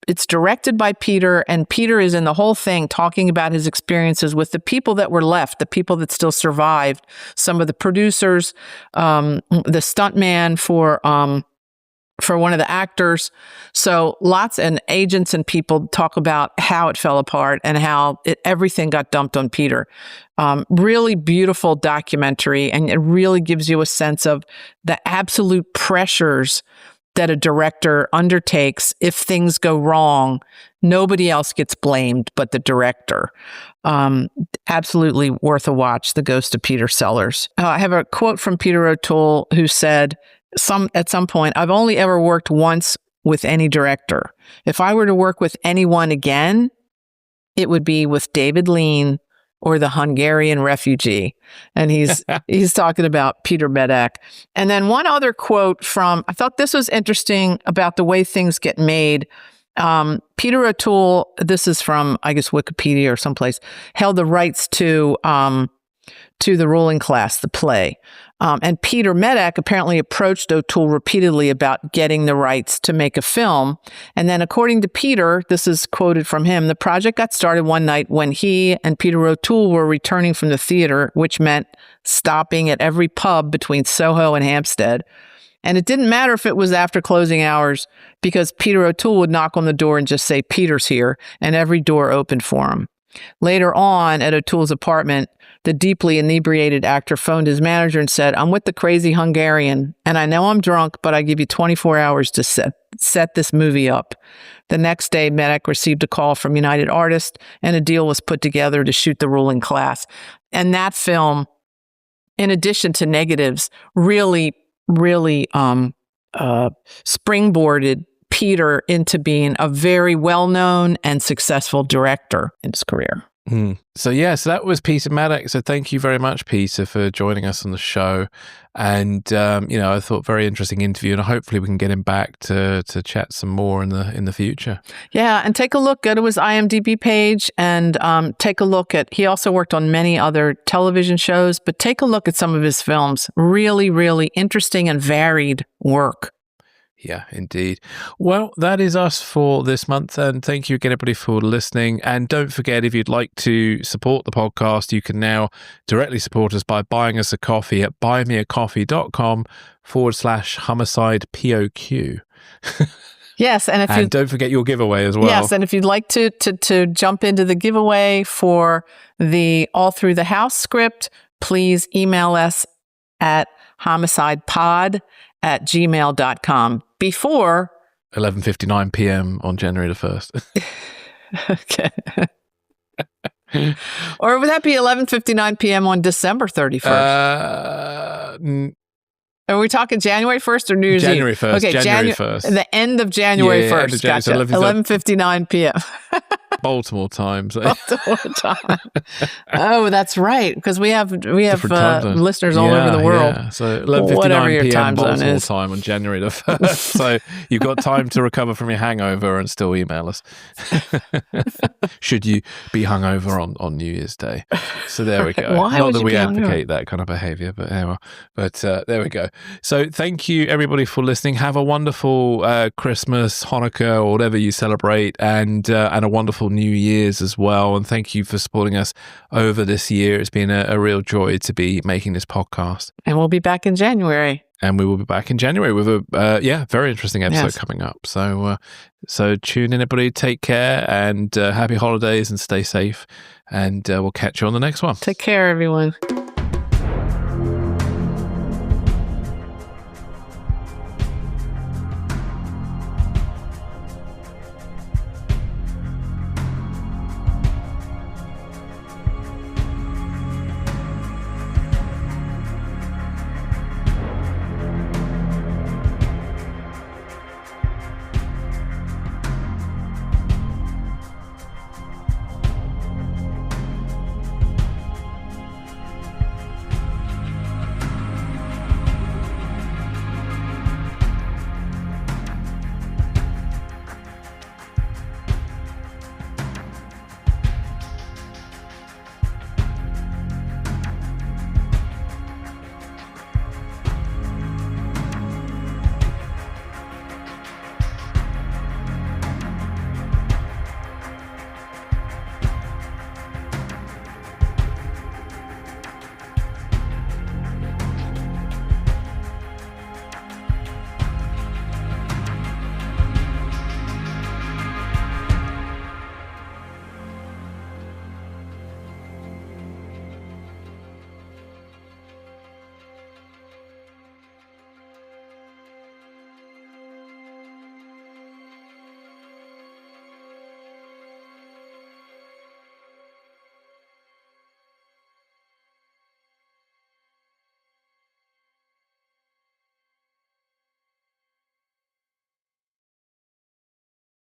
It's directed by Peter, and Peter is in the whole thing talking about his experiences with the people that were left, the people that still survived, some of the producers, the stuntman for one of the actors. So lots and agents and people talk about how it fell apart and how everything got dumped on Peter. Really beautiful documentary, and it really gives you a sense of the absolute pressures that a director undertakes. If things go wrong, nobody else gets blamed but the director. Absolutely worth a watch, The Ghost of Peter Sellers. I have a quote from Peter O'Toole, who said, at some point, "I've only ever worked once with any director. If I were to work with anyone again, it would be with David Lean or the Hungarian refugee." And he's talking about Peter Medak. And then one other quote I thought this was interesting about the way things get made. Peter O'Toole, this is from, I guess, Wikipedia or someplace, held the rights to The Ruling Class, the play. And Peter Medak apparently approached O'Toole repeatedly about getting the rights to make a film. And then according to Peter, this is quoted from him, the project got started one night when he and Peter O'Toole were returning from the theater, which meant stopping at every pub between Soho and Hampstead. And it didn't matter if it was after closing hours, because Peter O'Toole would knock on the door and just say, "Peter's here," and every door opened for him. Later on, at O'Toole's apartment, the deeply inebriated actor phoned his manager and said, "I'm with the crazy Hungarian, and I know I'm drunk, but I give you 24 hours to set this movie up." The next day, Medak received a call from United Artists, and a deal was put together to shoot The Ruling Class. And that film, in addition to negatives, really springboarded Peter into being a very well-known and successful director in his career. So that was Peter Medak. So thank you very much, Peter, for joining us on the show. And I thought very interesting interview, and hopefully we can get him back to chat some more in the future. Yeah, and take a look, go to his IMDb page and take a look at. He also worked on many other television shows, but take a look at some of his films. Really, really interesting and varied work. Yeah, indeed. Well, that is us for this month, and thank you again, everybody, for listening. And don't forget, if you'd like to support the podcast, you can now directly support us by buying us a coffee at buymeacoffee.com/homicide POQ. Yes, and don't forget your giveaway as well. Yes, and if you'd like to jump into the giveaway for the All Through the House script, please email us at homicidepod@gmail.com before 11:59 p.m. on January the 1st. Okay. Or would that be 11:59 p.m. on December 31st? Are we talking January 1st or New Year's Eve? January 1st. Okay, January 1st. The end of January 1st. Gotcha. 11:59 p.m. Baltimore time. So. Baltimore time. Oh, that's right. Because we have listeners all Yeah, over the world. Yeah. So Whatever 11:59 your p.m. time zone Baltimore is. time on January the 1st. So you've got time to recover from your hangover and still email us. Should you be hungover on New Year's Day? So there we go. Why Not would that you we be advocate that kind of behavior, but anyway. But there we go. So thank you everybody for listening. Have a wonderful Christmas, Hanukkah, or whatever you celebrate, and a wonderful New Year's as well. And thank you for supporting us over this year. It's been a real joy to be making this podcast. And we'll be back in January. And we will be back in January with a very interesting episode coming up. So tune in, everybody. Take care and happy holidays and stay safe. And we'll catch you on the next one. Take care, everyone.